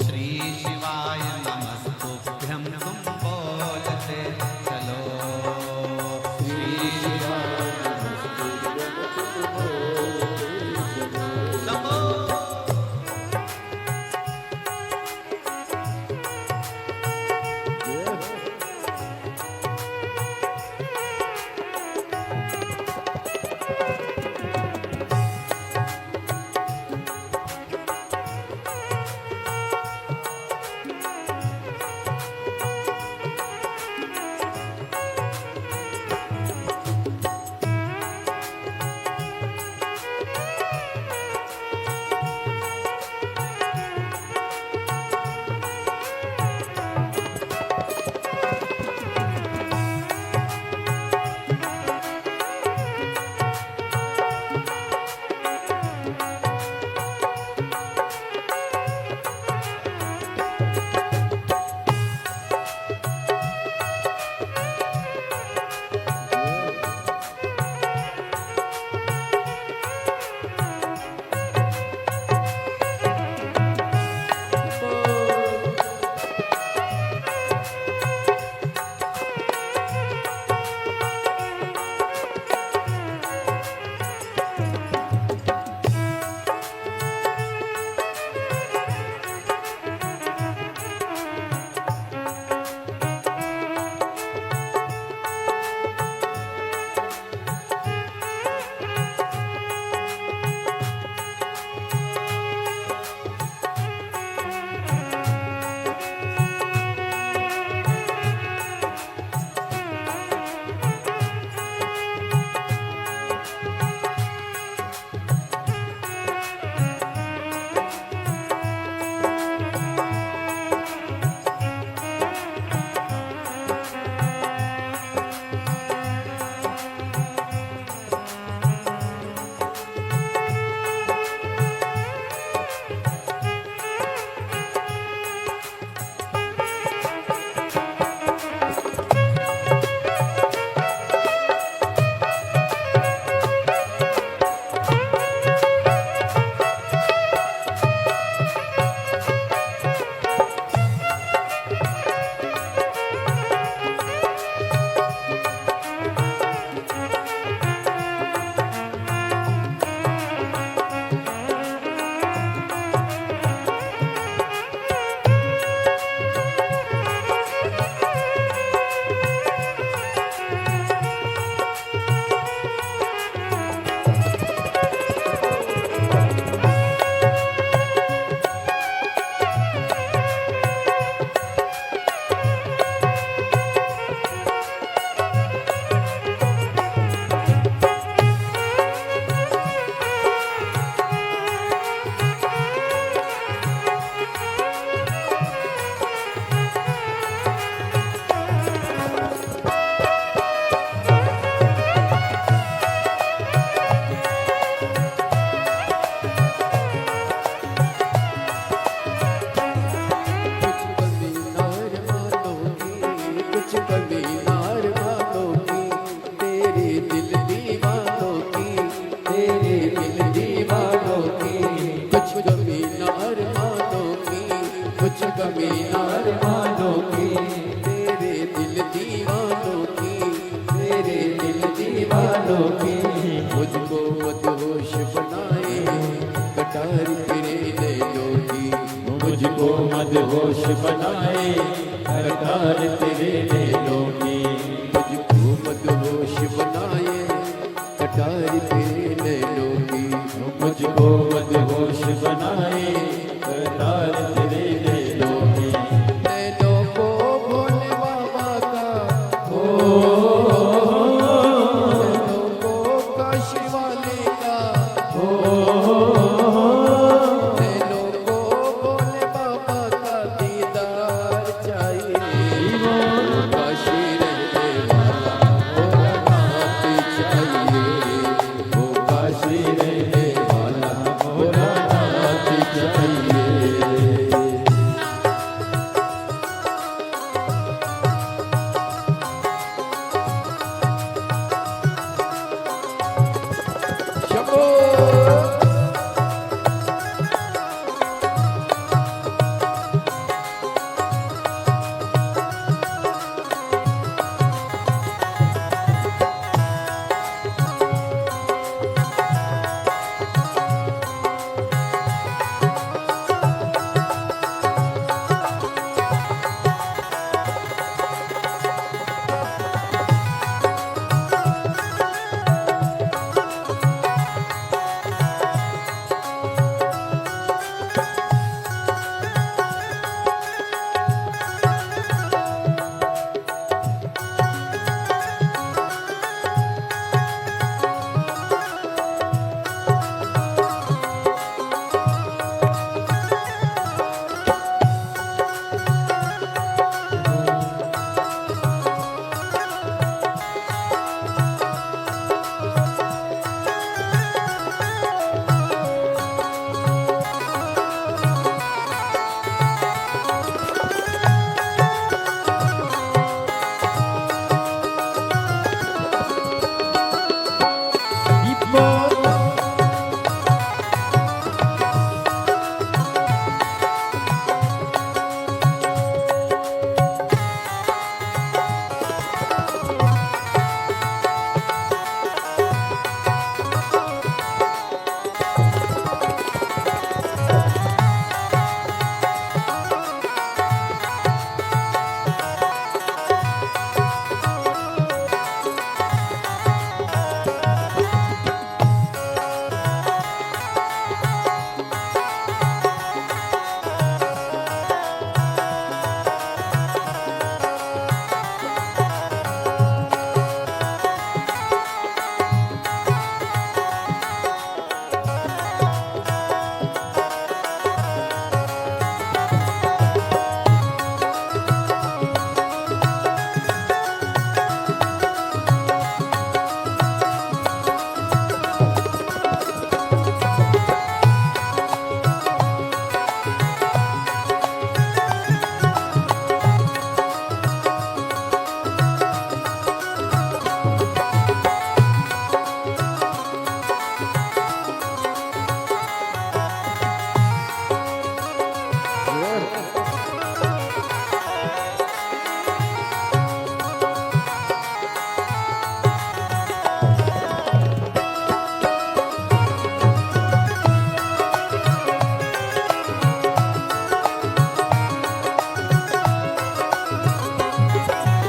श्री शिवाय नमस्तुभ्यं तुम बोलते चलो। श्री शिवाय नमस्तुभ्यं बनाए करतार तेरे नैनों की। मुझको मदहोश बनाए करतार तेरे नैनों की। मुझको मदहोश बनाए करतार तेरे नैनों की। नैनों को भोले बाबा का नैनों को काशी वाले का नैनों को भोले बाबा का दीदार चाहिए। काशी रहने वाला भोलानाथ चाहिए। वो काशी रहने वाला भोलानाथ चाहिए। शंभो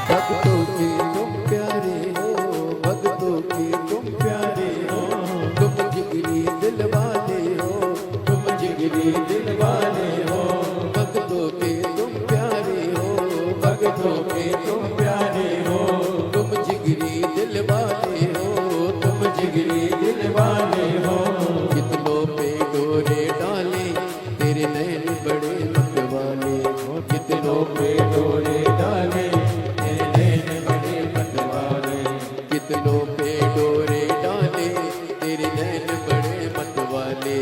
भक्तों के तुम प्यारे हो, भक्तों के तुम प्यारे हो। तुम जिगरी दिल वाले हो, तुम जिगरी दिल वाले हो। भक्तों के तुम प्यारे हो, भक्तों के तुम प्यारे हो। तुम जिगरी दिल वाले हो। तुम जिगरी दिल वाले हो। कितनों पे डोरे डाले तेरे नैन बड़े मत वाले। कितनों पे डोरे डाले तेरे नैन बड़े मत वाले। कितनों पे डोरे डाले तेरे नैन बड़े मत वाले।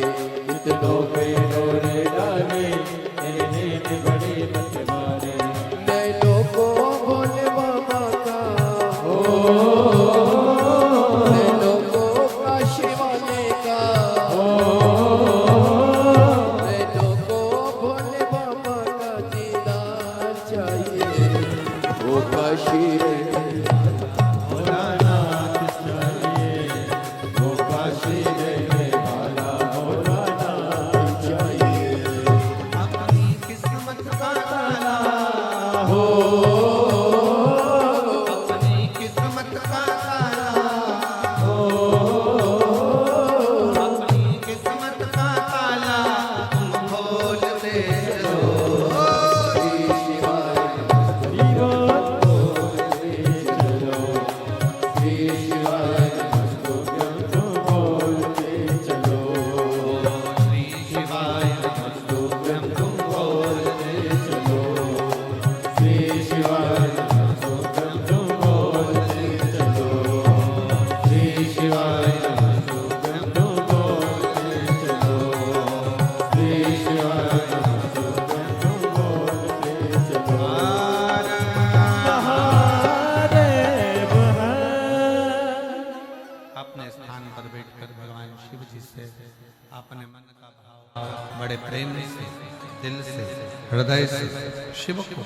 कितनों पे डोरे डाले तेरे नैन बड़े मत वाले। नैनों को भोले बाबा का नैनों को काशी वाले का बैठकर भगवान शिव जी से अपने मन का भाव बड़े प्रेम से, दिल से, हृदय से शिव को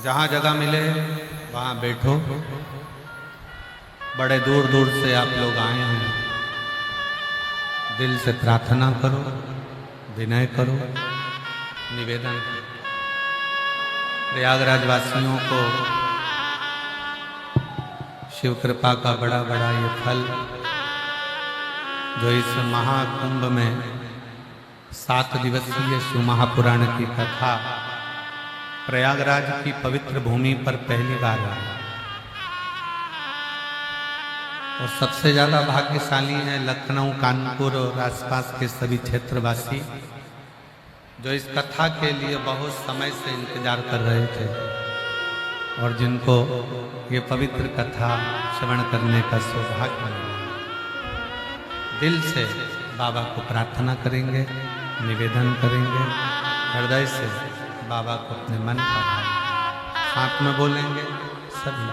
जहाँ जगह मिले वहाँ बैठो। बड़े दूर दूर से आप लोग आए हैं, दिल से प्रार्थना करो, विनय करो, निवेदन करो। प्रयागराज वासियों को शिव कृपा का बड़ा बड़ा ये फल जो इस महाकुंभ में 7 दिवसीय शिव महापुराण की कथा प्रयागराज की पवित्र भूमि पर पहली बार आई। और सबसे ज्यादा भाग्यशाली है लखनऊ, कानपुर और आसपास के सभी क्षेत्रवासी जो इस कथा के लिए बहुत समय से इंतजार कर रहे थे और जिनको ये पवित्र कथा श्रवण करने का सौभाग्य मिला। दिल से बाबा को प्रार्थना करेंगे, निवेदन करेंगे, हृदय से बाबा को अपने मन का भाव हाथ में बोलेंगे सभी।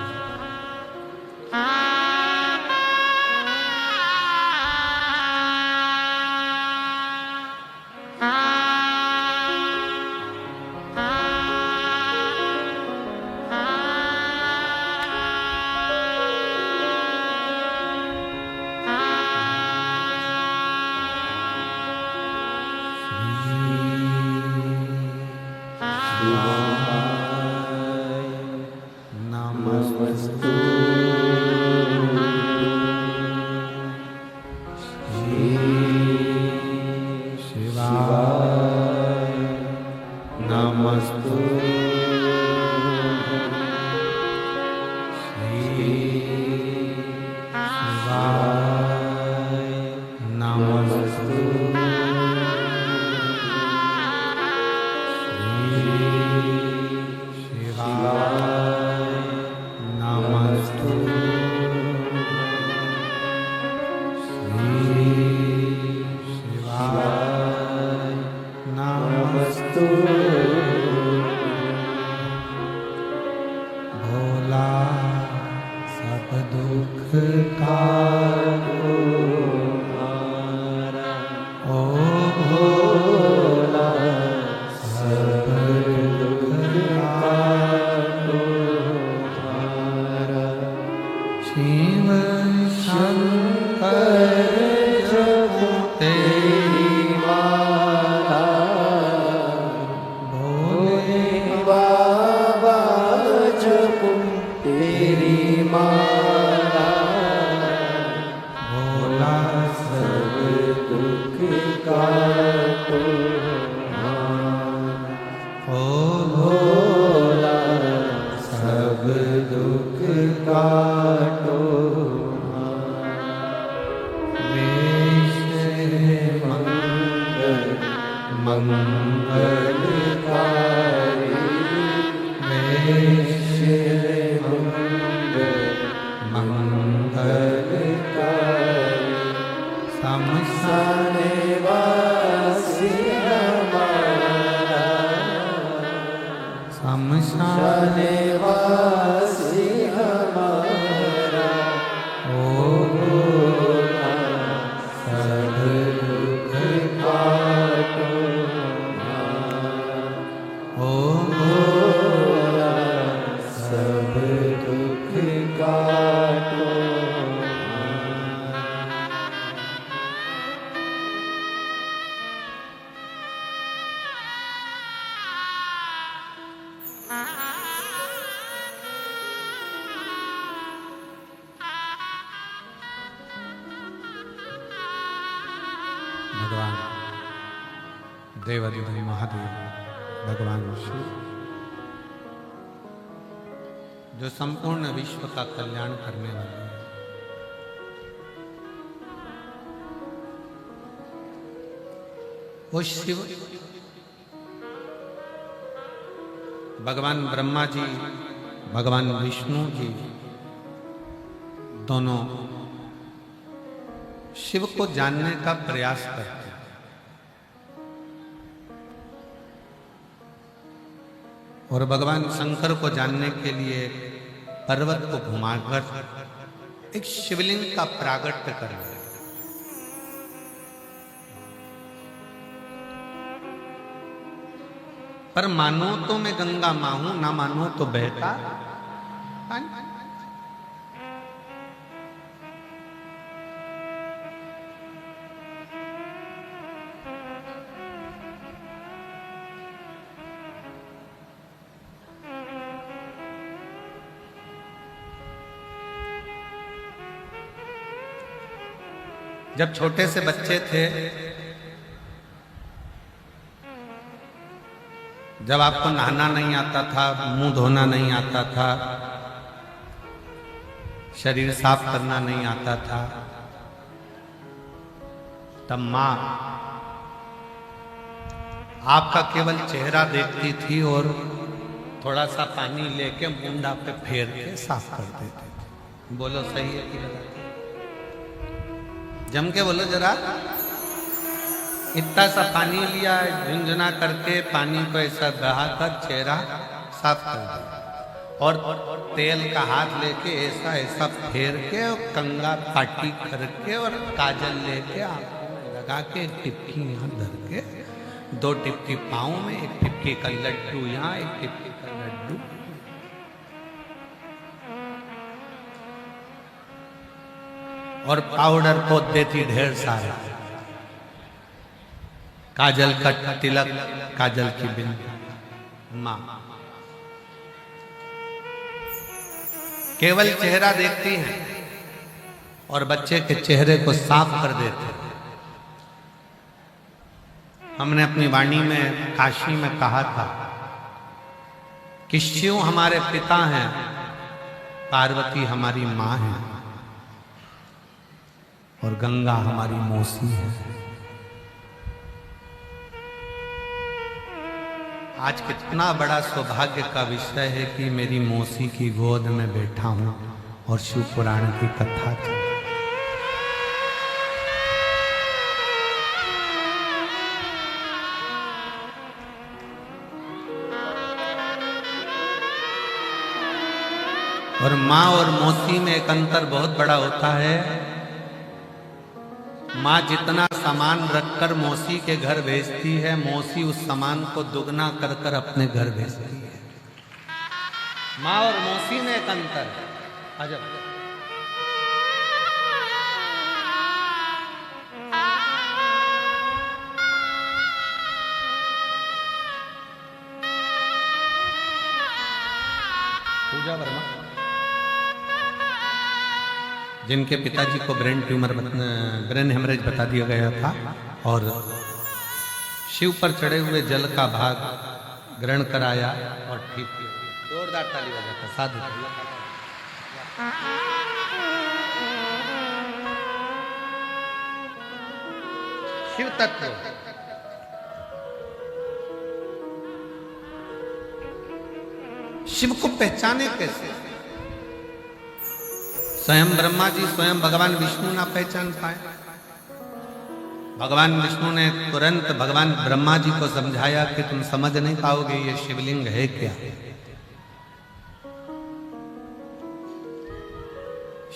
भगवान देवाधिदेव महादेव भगवान शिव जो संपूर्ण विश्व का कल्याण करने वाले हैं, वो शिव भगवान ब्रह्मा जी, भगवान विष्णु जी दोनों शिव को जानने का प्रयास करते हैं। और भगवान शंकर को जानने के लिए पर्वत को घुमाकर एक शिवलिंग का प्रागट्य कर रहे। पर मानो तो मैं गंगा मां हूं, ना मानो तो बहता पानी। जब छोटे से बच्चे थे, जब आपको नहाना नहीं आता था, मुंह धोना नहीं आता था, शरीर साफ करना नहीं आता था, तब मां आपका केवल चेहरा देखती थी और थोड़ा सा पानी लेके मुंडा पे फेर के साफ कर देते थे। बोलो सही है कि गलत? जम के बोलो जरा। इतना सा पानी लिया, झुंझुना करके पानी को ऐसा बहाकर चेहरा साफ कर दिया और तेल का हाथ लेके ऐसा ऐसा फेर के और कंगा पाटी करके और काजल लेके आप लगा के एक टिपकी यहाँ धर के, 2 टिपकी पाँव में, 1 टिपकी का लड्डू यहाँ, 1 टिपकी का लड्डू। और पाउडर पोत देती ढेर सारा, काजल का तिलक, काजल की बिंदी। मां केवल चेहरा देखती है और बच्चे के चेहरे को साफ कर देते हैं। हमने अपनी वाणी में काशी में कहा था कि शिव हमारे पिता हैं, पार्वती हमारी मां है और गंगा हमारी मौसी है। आज कितना बड़ा सौभाग्य का विषय है कि मेरी मौसी की गोद में बैठा हूं और शिव पुराण की कथा चल। और मां और मौसी में एक अंतर बहुत बड़ा होता है। माँ जितना सामान रखकर मौसी के घर भेजती है, मौसी उस सामान को दुगना कर कर अपने घर भेजती है। माँ और मौसी में एक अंतर है। अजब। पूजा वर्मा, जिनके पिताजी को ब्रेन हेमरेज बता दिया गया था और शिव पर चढ़े हुए जल का भाग ग्रहण कराया और ठीक किया। जोरदार ताली बजाता साधु। शिव तत्व शिव को पहचाने कैसे? स्वयं ब्रह्मा जी, स्वयं भगवान विष्णु ना पहचान पाए। भगवान विष्णु ने तुरंत भगवान ब्रह्मा जी को समझाया कि तुम समझ नहीं पाओगे ये शिवलिंग है क्या।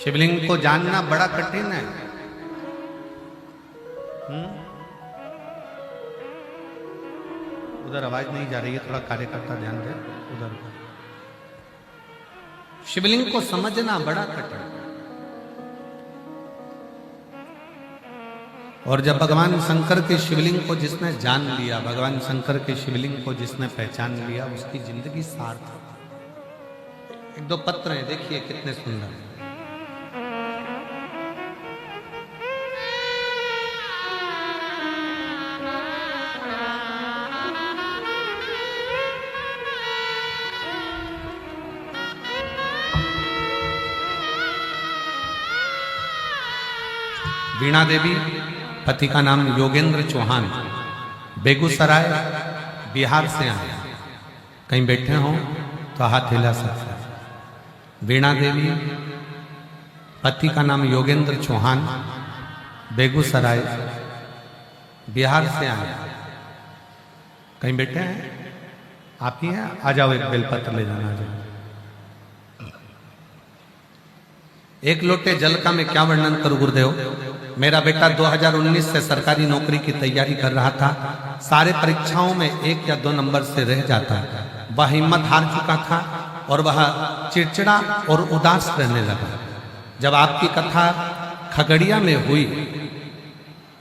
शिवलिंग को जानना बड़ा कठिन है। उधर आवाज नहीं जा रही है, थोड़ा कार्यकर्ता ध्यान दे उधर। शिवलिंग को समझना बड़ा कठिन। और जब भगवान शंकर के शिवलिंग को जिसने जान लिया, भगवान शंकर के शिवलिंग को जिसने पहचान लिया, उसकी जिंदगी सार्थक। 1-2 पत्र हैं, देखिए कितने सुंदर। वीणा देवी, पति का नाम योगेंद्र चौहान, बेगूसराय बिहार से आए। कहीं बैठे हों तो हाथ हिला सकते हैं। वीणा देवी, पति का नाम योगेंद्र चौहान, बेगूसराय बिहार से आए। कहीं बैठे हैं? आप ही हैं? आ जाओ, एक बेलपत्र ले जाना। आ जाओ। एक लोटे जल का मैं क्या वर्णन करूं गुरुदेव। मेरा बेटा 2019 से सरकारी नौकरी की तैयारी कर रहा था। सारे परीक्षाओं में 1 या 2 नंबर से रह जाता। वह हिम्मत हार चुका था और वह चिड़चिड़ा और उदास रहने लगा। जब आपकी कथा खगड़िया में हुई,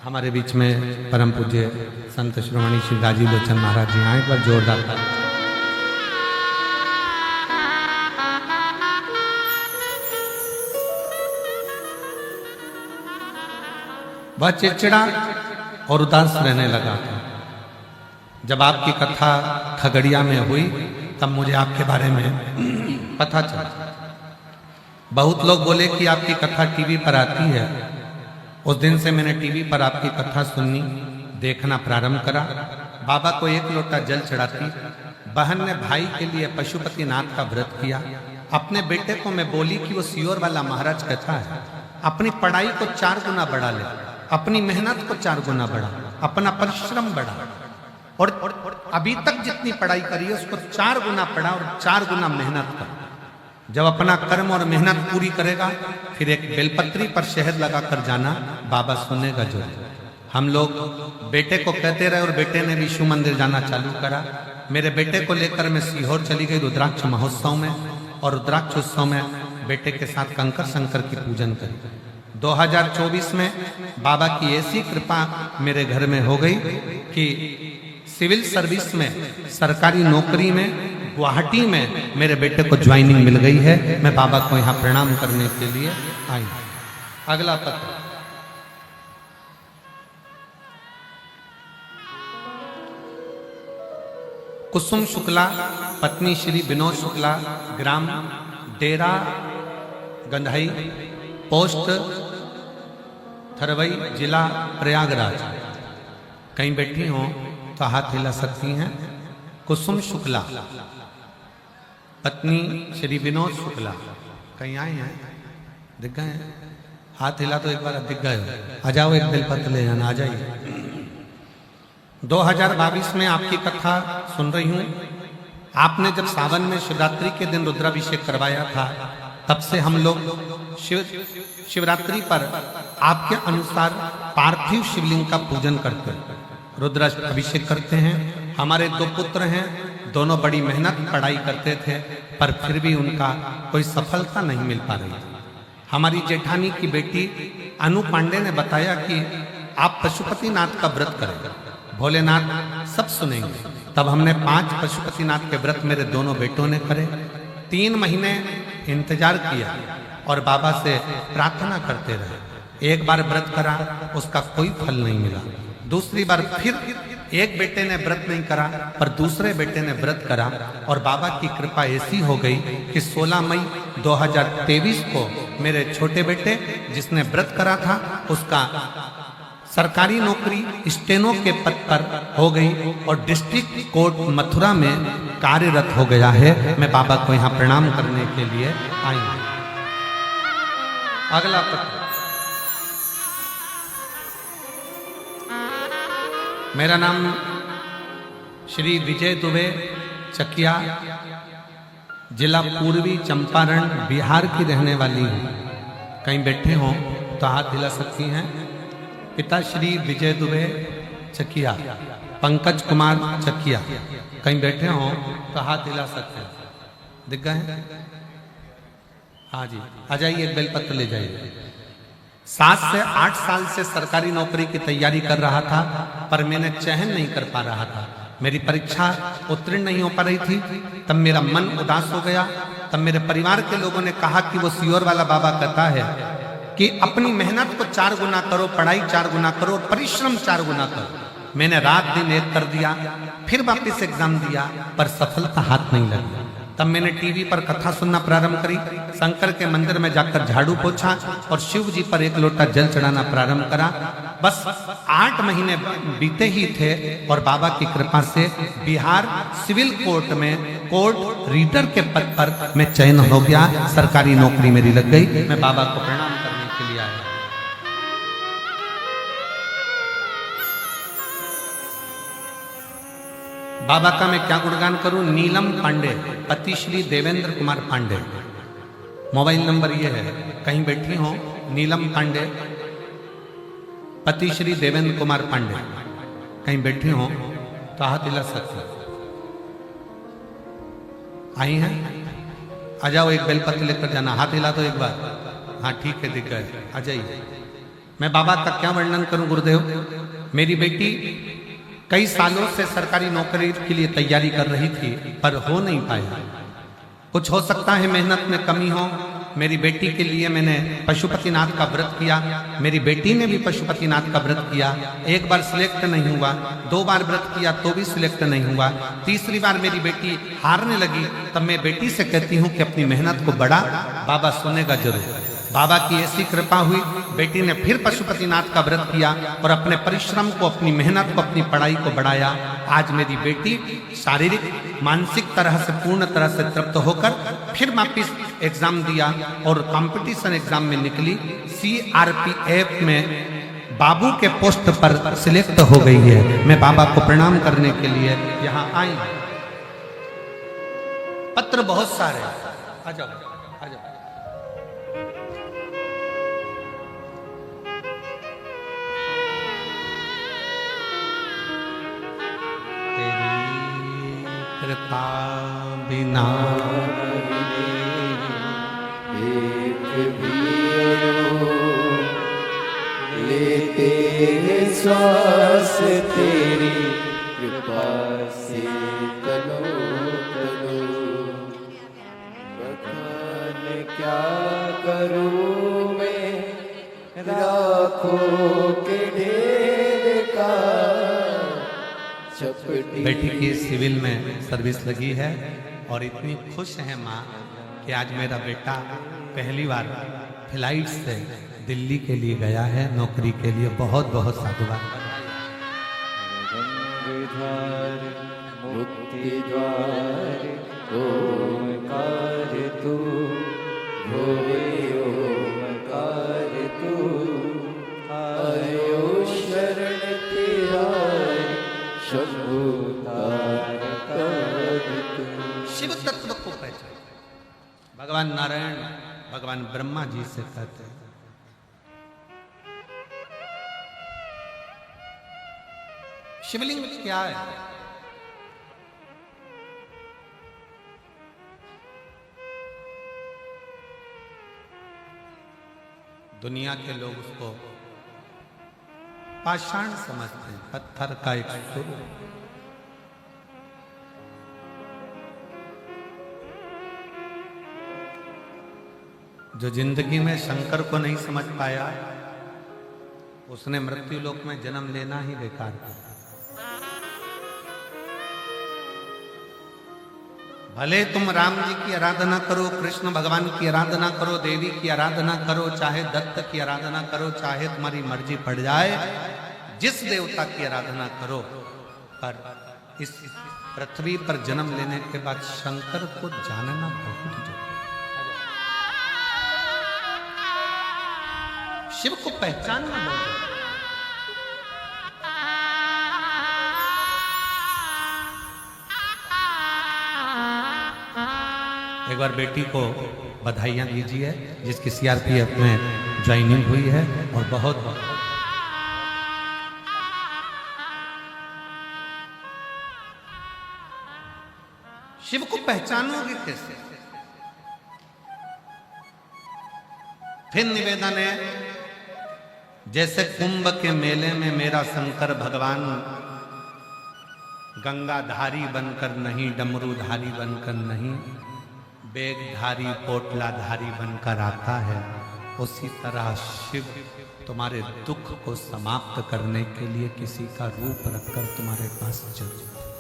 हमारे बीच में परम पूज्य संत श्रोमणी श्री राजीव लोचन महाराज जी आए, पर जोरदार ताली। वह चिड़चिड़ा और उदास रहने लगा था। जब आपकी कथा खगड़िया में हुई तब मुझे आपके बारे में पता चला। बहुत लोग बोले कि आपकी कथा टीवी पर आती है। उस दिन से मैंने टीवी पर आपकी कथा सुननी, देखना प्रारंभ करा। बाबा को 1 लोटा जल चढ़ाती। बहन ने भाई के लिए पशुपतिनाथ का व्रत किया। अपने बेटे को मैं बोली कि वो सियोर वाला महाराज कहता है, अपनी पढ़ाई को 4 गुना बढ़ा ले, अपनी मेहनत को 4 गुना बढ़ा, अपना परिश्रम बढ़ा, और अभी तक जितनी पढ़ाई करी है उसको 4 गुना पढ़ा और 4 गुना मेहनत कर। जब अपना कर्म और मेहनत पूरी करेगा फिर एक बेलपत्री पर शहद लगाकर जाना, बाबा सुनेगा जो। हम लोग बेटे को कहते रहे और बेटे ने भी शिव मंदिर जाना चालू करा। मेरे बेटे को लेकर मैं सीहोर चली गई रुद्राक्ष महोत्सव में, और रुद्राक्ष उत्सव में बेटे के साथ कंकर शंकर की पूजन करी। 2024 में बाबा की ऐसी कृपा मेरे घर में हो गई कि सिविल सर्विस में, सरकारी नौकरी में, गुवाहाटी में मेरे बेटे को ज्वाइनिंग मिल गई है। मैं बाबा को यहाँ प्रणाम करने के लिए आई। अगला पत्र। कुसुम शुक्ला, पत्नी श्री विनोद शुक्ला, ग्राम डेरा गंधाई, पोस्ट थरवई, जिला प्रयागराज। कहीं बैठी हो तो हाथ हिला सकती हैं। कुसुम शुक्ला, पत्नी श्री विनोद शुक्ला। कहीं आए हैं? दिख गए? हाथ हिला तो एक बार दिख गए। आ जाओ, एक बेलपत्र ले जाना, आ जाइए। 2022 में आपकी कथा सुन रही हूं। आपने जब सावन में शिवरात्रि के दिन रुद्राभिषेक करवाया था, तब से हम लोग शिवरात्रि पर आपके अनुसार पार्थिव शिवलिंग का पूजन करते हैं, रुद्राभिषेक करते हैं। हमारे 2 पुत्र हैं, दोनों बड़ी मेहनत पढ़ाई करते थे, पर फिर भी उनका कोई सफलता नहीं मिल पा रही। हमारी जेठानी की बेटी अनु पांडे ने बताया कि आप पशुपतिनाथ का व्रत करें, भोलेनाथ सब सुनेंगे। तब हमने 5 पशुपतिनाथ के व्रत मेरे दोनों बेटों ने करे। 3 महीने इंतजार किया और बाबा से प्रार्थना करते रहे। एक बार व्रत करा, उसका कोई फल नहीं मिला। दूसरी बार फिर एक बेटे ने व्रत नहीं करा, पर दूसरे बेटे ने व्रत करा, और बाबा की कृपा ऐसी हो गई कि 16 मई 2023 को मेरे छोटे बेटे, जिसने व्रत करा था, उसका सरकारी नौकरी स्टेनो के पद पर हो गई और डिस्ट्रिक्ट कोर्ट मथुरा में कार्यरत हो गया है। मैं बाबा को यहाँ प्रणाम करने के लिए आई हूँ। अगला पत्र। मेरा नाम श्री विजय दुबे, चकिया, जिला पूर्वी चंपारण, बिहार की रहने वाली हूँ। कहीं बैठे हों तो हाथ हिला सकती हैं। पिता श्री विजय दुबे, चकिया, पंकज कुमार, चकिया। कहीं बैठे हों तो हाथ हिला सकते हैं। दिख गए? हाँ जी, आ जाइए, एक बेलपत्र ले जाइए। 7 से 8 साल से सरकारी नौकरी की तैयारी कर रहा था, पर मैंने चयन नहीं कर पा रहा था। मेरी परीक्षा उत्तीर्ण नहीं हो पा रही थी। तब मेरा मन उदास हो गया। तब मेरे परिवार के लोगों ने कहा कि वो सियोर वाला बाबा कहता है कि अपनी मेहनत को 4 गुना करो, पढ़ाई 4 गुना करो, परिश्रम 4 गुना करो। मैंने रात दिन एक कर दिया, फिर वापस एग्जाम दिया, पर सफलता हाथ नहीं लगी। तब मैंने टीवी पर कथा सुनना प्रारंभ करी। शंकर के मंदिर में जाकर झाड़ू पोछा और शिव जी पर 1 लोटा जल चढ़ाना प्रारंभ करा। बस 8 महीने बीते ही थे और बाबा की कृपा से बिहार सिविल कोर्ट में कोर्ट रीडर के पद पर मैं चयन हो गया। सरकारी नौकरी मेरी लग गई। मैं बाबा को प्रणाम करने के लिए आया। बाबा का मैं क्या गुणगान करूं। नीलम पांडे, पति श्री देवेंद्र कुमार पांडे, मोबाइल नंबर ये है, कहीं बैठी हो नीलम पांडे, पति श्री देवेंद्र कुमार पांडे, कहीं बैठी हो तो हाथ हिला सकते आई हैं, आ जाओ, एक बेलपत्र लेकर जाना, हाथ हिला तो एक बार, हाँ ठीक है दिख गए, आ जाइए। मैं बाबा का क्या वर्णन करूं गुरुदेव। मेरी बेटी कई सालों से सरकारी नौकरी के लिए तैयारी कर रही थी पर हो नहीं पाया। कुछ हो सकता है मेहनत में कमी हो। मेरी बेटी के लिए मैंने पशुपतिनाथ का व्रत किया, मेरी बेटी ने भी पशुपतिनाथ का व्रत किया, एक बार सिलेक्ट नहीं हुआ, 2 बार व्रत किया तो भी सिलेक्ट नहीं हुआ, तीसरी बार मेरी बेटी हारने लगी। तब मैं बेटी से कहती हूँ कि अपनी मेहनत को बढ़ा, बाबा सुनेगा जरूर। बाबा की ऐसी कृपा हुई, बेटी ने फिर पशुपतिनाथ का व्रत किया और अपने परिश्रम को, अपनी मेहनत को, अपनी पढ़ाई को बढ़ाया। आज मेरी बेटी शारीरिक मानसिक तरह से पूर्ण तरह से तृप्त होकर फिर वापिस एग्जाम दिया और कंपटीशन एग्जाम में निकली। CRPF में बाबू के पोस्ट पर सिलेक्ट हो गई है। मैं बाबा को प्रणाम करने के लिए यहाँ आई। पत्र बहुत सारे, आ जाओ आ जाओ। कृपा बिना एक भी लेते हैं श्वास तेरी कृपा से तनो तनो। बखान क्या करूं मैं राखों के ढेर का। बेटी की सिविल में सर्विस लगी है और इतनी खुश है माँ कि आज मेरा बेटा पहली बार फ्लाइट से दिल्ली के लिए गया है नौकरी के लिए। बहुत बहुत साधुवाद। मुक्ति द्वार ओंकार तू, भोरे ओंकार तू, आयो शरण तेरा शंभु तारक तू। शिव तत्व को पहचान। भगवान नारायण भगवान ब्रह्मा जी से कहते हैं, शिवलिंग क्या है? दुनिया के लोग उसको पाषाण समझते हैं, पत्थर का एक स्वरूप। जो जिंदगी में शंकर को नहीं समझ पाया उसने मृत्यु लोक में जन्म लेना ही बेकार किया। भले तुम राम जी की आराधना करो, कृष्ण भगवान की आराधना करो, देवी की आराधना करो, चाहे दत्त की आराधना करो, चाहे तुम्हारी मर्जी पड़ जाए, जिस देवता की आराधना करो, पर इस पृथ्वी पर जन्म लेने के बाद शंकर को जानना बहुत जरूरी है। शिव को पहचानना बहुत जरूरी है। एक बार बेटी को बधाइयां दीजिए जिसकी CRPF में ज्वाइनिंग हुई है और बहुत बहुत शिव को पहचानोगे कैसे? फिर निवेदन है, जैसे कुंभ के मेले में मेरा शंकर भगवान गंगाधारी बनकर नहीं, डमरूधारी बनकर नहीं, बेगधारी पोटलाधारी बनकर आता है, उसी तरह शिव तुम्हारे दुख को समाप्त करने के लिए किसी का रूप रखकर तुम्हारे पास चलता है।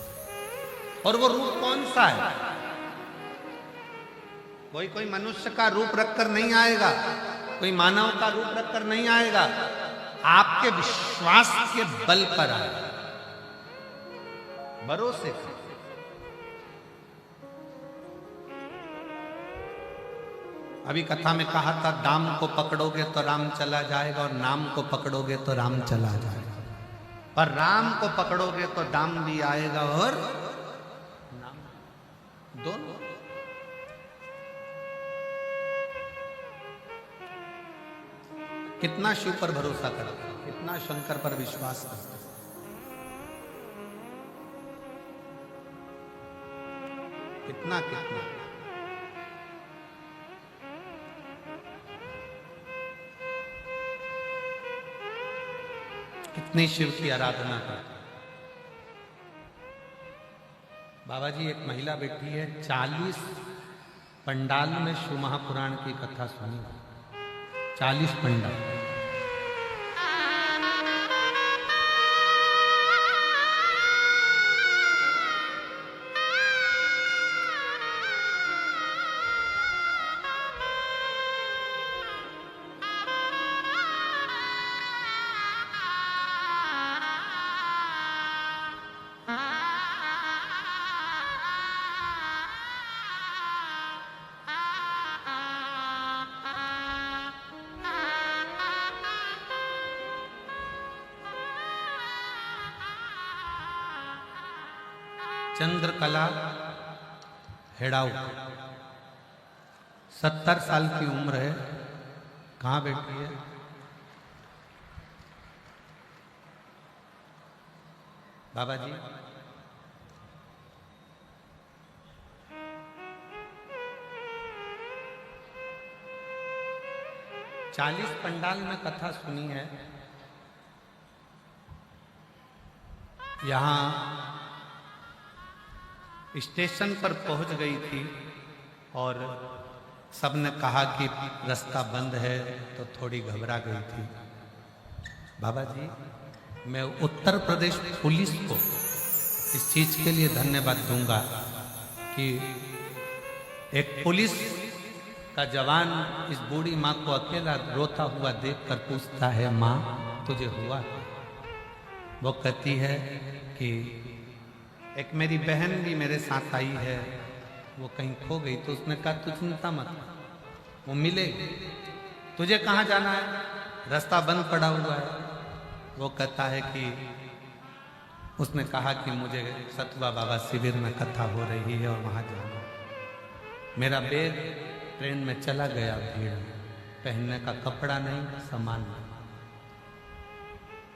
और वो रूप कौन सा है? कोई मनुष्य का रूप रखकर नहीं आएगा, कोई मानव का रूप रखकर नहीं आएगा, आपके विश्वास के बल पर आएगा, भरोसे से। अभी कथा में कहा था, दाम को पकड़ोगे तो राम चला जाएगा और नाम को पकड़ोगे तो राम चला जाएगा। पर राम को पकड़ोगे तो दाम भी आएगा और नाम, दोनों। कितना शिव पर भरोसा करते हैं, कितना शंकर पर विश्वास करते हैं। कितना कितना कितनी शिव की आराधना करते हैं। बाबा जी, एक महिला बैठी है, 40 पंडाल में शिव महापुराण की कथा सुनी, 40 पंडाल। चंद्रकला हेड़ाऊ, 70 साल की उम्र है। कहाँ बैठी है? बाबा जी, चालीस पंडाल में कथा सुनी है। यहाँ स्टेशन पर पहुंच गई थी और सबने कहा कि रास्ता बंद है, तो थोड़ी घबरा गई थी। बाबा जी, मैं उत्तर प्रदेश पुलिस को इस चीज के लिए धन्यवाद दूंगा कि एक पुलिस का जवान इस बूढ़ी माँ को अकेला रोता हुआ देखकर पूछता है, माँ तुझे हुआ? वो कहती है कि एक मेरी बहन भी मेरे साथ आई है, वो कहीं खो गई। तो उसने कहा तू चिंता मत, वो मिलेगी। तुझे कहाँ जाना है? रास्ता बंद पड़ा हुआ है। वो कहता है कि उसने कहा कि मुझे सतुआ बाबा शिविर में कथा हो रही है और वहाँ जाना। मेरा बैग ट्रेन में चला गया, भीड़ में पहनने का कपड़ा नहीं, सामान नहीं।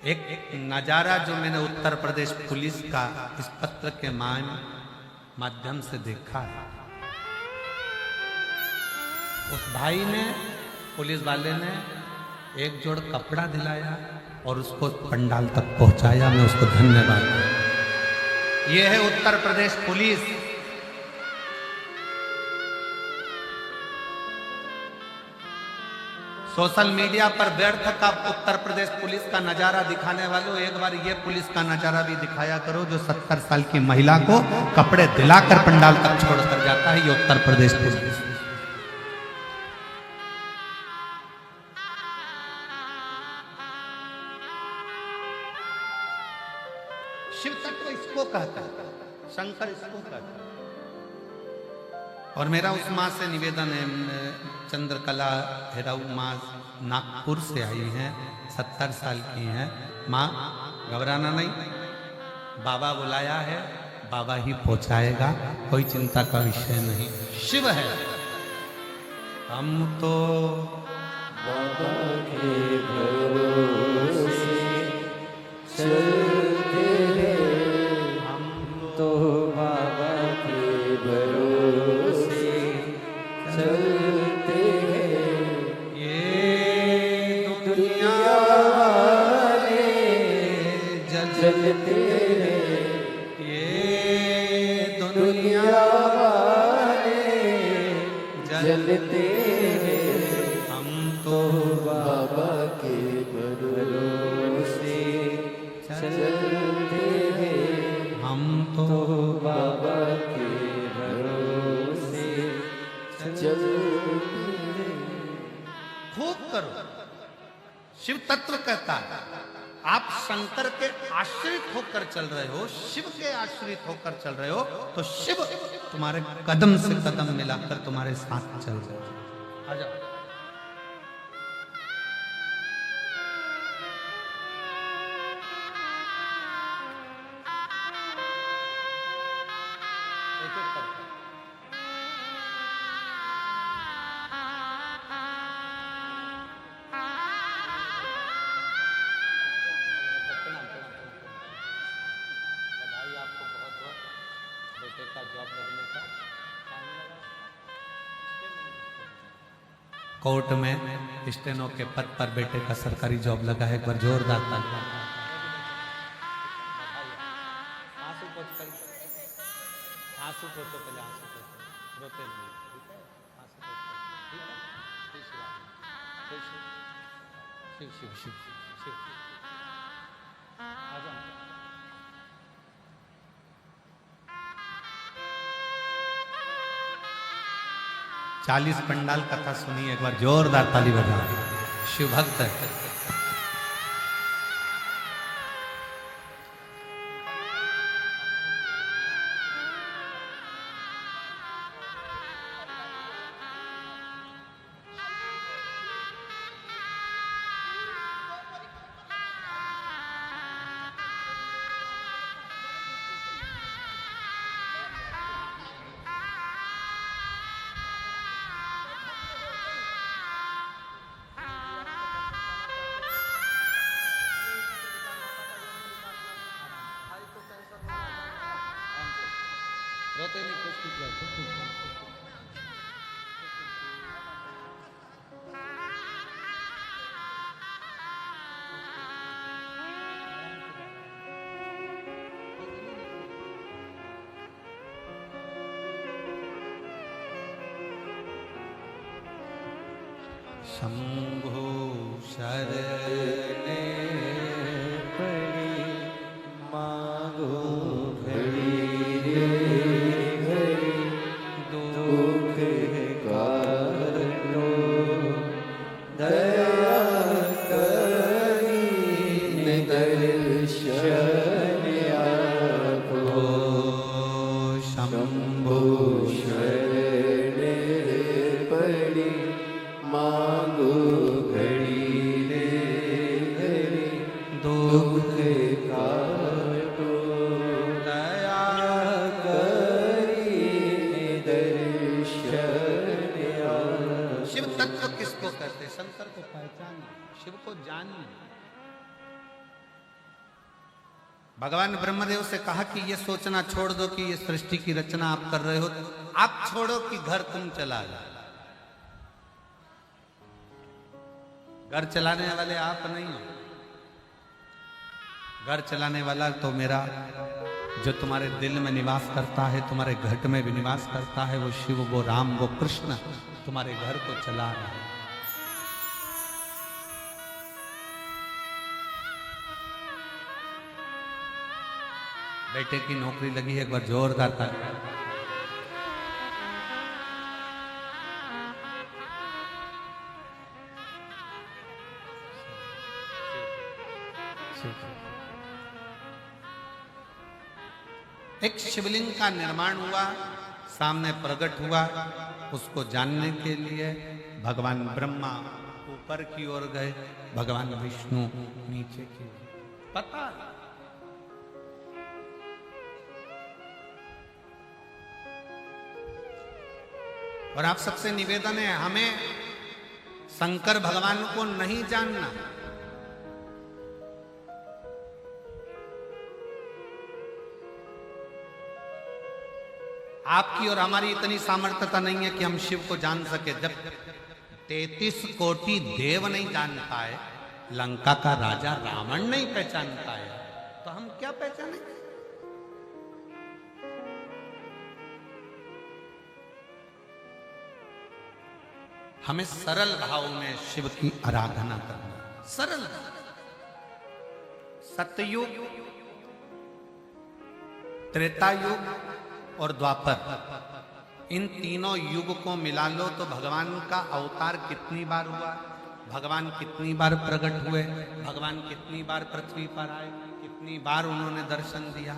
एक नजारा जो मैंने उत्तर प्रदेश पुलिस का इस पत्र के माध्यम से देखा है, उस भाई ने, पुलिस वाले ने एक जोड़ कपड़ा दिलाया और उसको पंडाल तक पहुंचाया। मैं उसको धन्यवाद दूं। ये है Uttar Pradesh police. Social media पर व्यर्थ का उत्तर प्रदेश पुलिस का नजारा दिखाने वालों, एक बार ये पुलिस का नजारा भी दिखाया करो जो 70 साल की महिला को कपड़े दिलाकर पंडाल तक छोड़कर जाता है। ये उत्तर प्रदेश पुलिस। शिव तत्व इसको कहता है, शंकर इसको कहता है। और मेरा उस माँ से निवेदन है, चंद्रकला हेराऊ माँ नागपुर से आई हैं, 70 साल की हैं। माँ घबराना नहीं, बाबा बुलाया है, बाबा ही पहुंचाएगा, कोई चिंता का विषय नहीं। शिव है। हम तो बाबा के भरोसे चलते हैं, हम तो बाबा के भरोसे चलते हैं। ये दुनिया वाले चलते हैं, ये दुनिया वाले जलते हैं। हम तो बाबा के भरोसे चलते हैं, हम तो बाबा के भरोसे चलते हैं। खूब करो। शिव तत्व कहता है आप शंकर के आश्रित होकर चल रहे हो, शिव के आश्रित होकर चल रहे हो, तो शिव तुम्हारे कदम से कदम मिलाकर तुम्हारे साथ चल रहे हो। आ जाओ। कोर्ट में स्टेनो के पद पर बेटे का सरकारी जॉब लगा है। एक बार जोरदार तालियां। आंसू पोंछ पहले, आंसू पोंछ, रोते नहीं, ठीक है? आंसू पोंछ, ठीक है? शिव शिव शिव शिव आ जाओ। 40 पंडाल कथा सुनी, एक बार जोरदार ताली बजाओ। शिव भक्त है। रोते नहीं, कुछ कुछ शंभो शरणे पड़ी मांगो घड़ी रे घड़ी, दुख काटो दया करी दर्शन आपो। शंभो शरणे पड़ी मांगो घड़ी रे घड़ी, दुख काटो दया करी दर्शन आपो। शिव तत्व किसको कहते? शंकर को पहचान, शिव को जान। भगवान ब्रह्मदेव से कहा कि ये सोचना छोड़ दो कि ये सृष्टि की रचना आप कर रहे हो, आप छोड़ो कि घर तुम चला लो। घर चलाने वाले आप नहीं हो। घर चलाने वाला तो मेरा जो तुम्हारे दिल में निवास करता है, तुम्हारे घट में भी निवास करता है, वो शिव, वो राम, वो कृष्ण तुम्हारे घर को चला रहा है। बेटे की नौकरी लगी है, एक बार जोरदार ताली। एक शिवलिंग का निर्माण हुआ, सामने प्रकट हुआ। उसको जानने के लिए भगवान ब्रह्मा ऊपर की ओर गए, भगवान विष्णु नीचे की ओर। पता और आप सबसे निवेदन है, हमें शंकर भगवान को नहीं जानना। आपकी और हमारी इतनी सामर्थ्यता नहीं है कि हम शिव को जान सके। जब 33 कोटि देव नहीं जान पाए, लंका का राजा रावण नहीं पहचान पाया, तो हम क्या पहचानेंगे? हमें सरल भाव में शिव की आराधना करना। सरल सतयुग, त्रेता युग और द्वापर, इन तीनों युग को मिला लो तो भगवान का अवतार कितनी बार हुआ, भगवान कितनी बार प्रकट हुए, भगवान कितनी बार पृथ्वी पर आए, कितनी बार उन्होंने दर्शन दिया।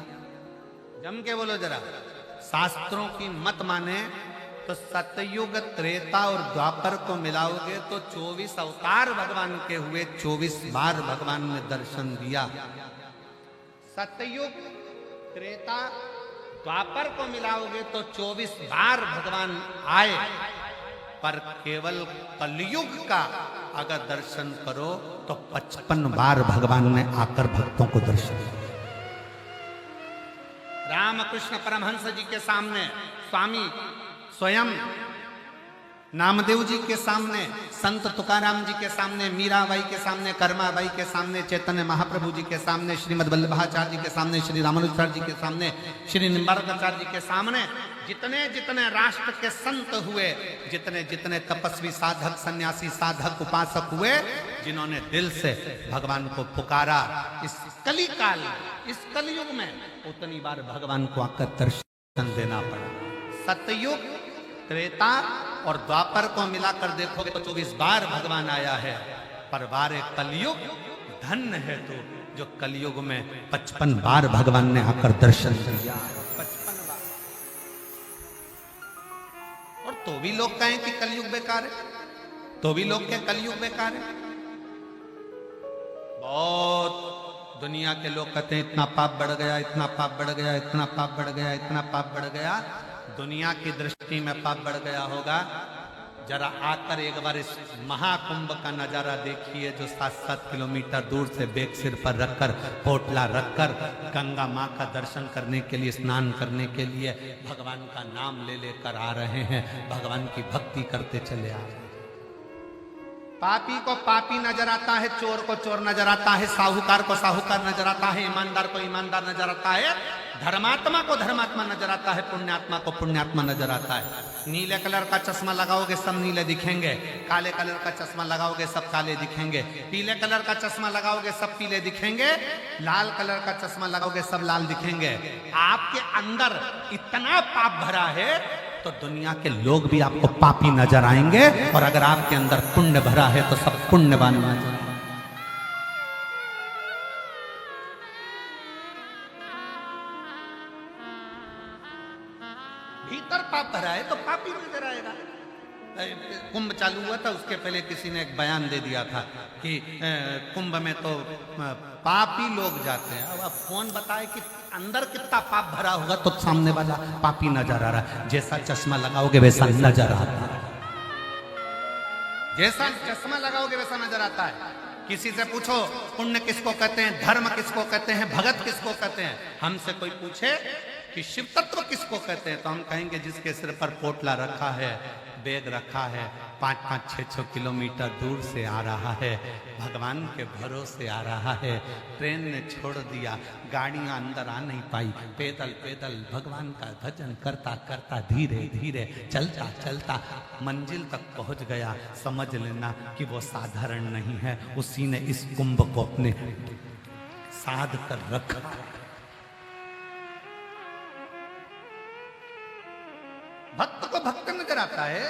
जम के बोलो जरा। शास्त्रों की मत माने तो सतयुग, त्रेता और द्वापर को मिलाओगे तो 24 अवतार भगवान के हुए, 24 बार भगवान ने दर्शन दिया। सतयुग, त्रेता, द्वापर को मिलाओगे तो 24 बार भगवान आए, पर केवल कलयुग का अगर दर्शन करो तो 55 बार भगवान ने आकर भक्तों को दर्शन दिया। रामकृष्ण परमहंस जी के सामने स्वामी स्वयं नामदेव जी के सामने, संत तुकाराम जी के सामने, मीराबाई के सामने, कर्माबाई के सामने, चैतन्य महाप्रभु जी के सामने, श्रीमद् वल्लभाचार्य जी के सामने, श्री रामानुजाचार्य जी के सामने, श्री निम्बारकाचार्य जी के सामने जितने जितने राष्ट्र के संत हुए, जितने जितने तपस्वी साधक सन्यासी साधक उपासक हुए, जिन्होंने दिल से भगवान को पुकारा, इस कली काल, इस कलयुग में उतनी बार भगवान को आकर दर्शन देना पड़ा। सतयुग, त्रेता और द्वापर को मिलाकर देखोगे तो 24 बार भगवान आया है, पर बार कलयुग धन्य है तो जो कलयुग में 55 बार भगवान ने आकर दर्शन दिया, 55 बार। और तो भी लोग कहें कि कलयुग बेकार है, तो भी लोग क्या कलयुग बेकार है। बहुत दुनिया के लोग कहते हैं इतना पाप बढ़ गया, इतना पाप बढ़ गया, इतना पाप बढ़ गया, इतना पाप बढ़ गया। दुनिया की दृष्टि में पाप बढ़ गया होगा, जरा आकर एक बार इस महाकुंभ का नजारा देखिए, जो 7-7 किलोमीटर दूर से बेग सिर पर रखकर, पोटला रखकर गंगा माँ का दर्शन करने के लिए, स्नान करने के लिए भगवान का नाम ले लेकर आ रहे हैं, भगवान की भक्ति करते चले आ रहे हैं। पापी को पापी नजर आता है, चोर को चोर नजर आता है, साहूकार को साहूकार नजर आता है, ईमानदार को ईमानदार नजर आता है, धर्मात्मा को धर्मात्मा नजर आता है, पुण्यात्मा को पुण्यात्मा नजर आता है। नीले कलर का चश्मा लगाओगे सब नीले दिखेंगे, काले कलर का चश्मा लगाओगे सब काले दिखेंगे, पीले कलर का चश्मा लगाओगे सब पीले दिखेंगे, लाल कलर का चश्मा लगाओगे सब लाल दिखेंगे। आपके अंदर इतना पाप भरा है तो दुनिया के लोग भी आपको पापी नजर आएंगे, और अगर आपके अंदर पुण्य भरा है तो सब पुण्यवान नजर आएंगे। भीतर पाप भरा है तो पापी नजर आएगा। कुंभ चालू हुआ था, उसके पहले किसी ने एक बयान दे दिया था कि कुंभ में तो पापी लोग जाते हैं। अब कौन बताए कि अंदर कितना पाप भरा होगा तो सामने वाला पापी नजर आ रहा है। जैसा चश्मा लगाओगे वैसा नजर आता है, जैसा चश्मा लगाओगे वैसा नजर आता है। किसी से पूछो पुण्य किसको कहते हैं, धर्म किसको कहते हैं, भगत किसको कहते हैं। हमसे कोई पूछे कि शिव तत्व किसको कहते हैं तो हम कहेंगे जिसके सिर पर पोटला रखा है, बैग रखा है, 5-5, 6-6 किलोमीटर दूर से आ रहा है, भगवान के भरोसे आ रहा है। ट्रेन ने छोड़ दिया, गाड़ियां अंदर आ नहीं पाई, पैदल पैदल भगवान का भजन करता करता धीरे धीरे चलता चलता मंजिल तक पहुंच गया। समझ लेना कि वो साधारण नहीं है, उसी ने इस कुंभ को अपने साध कर रखा। भक्त को भक्त नजर आता है,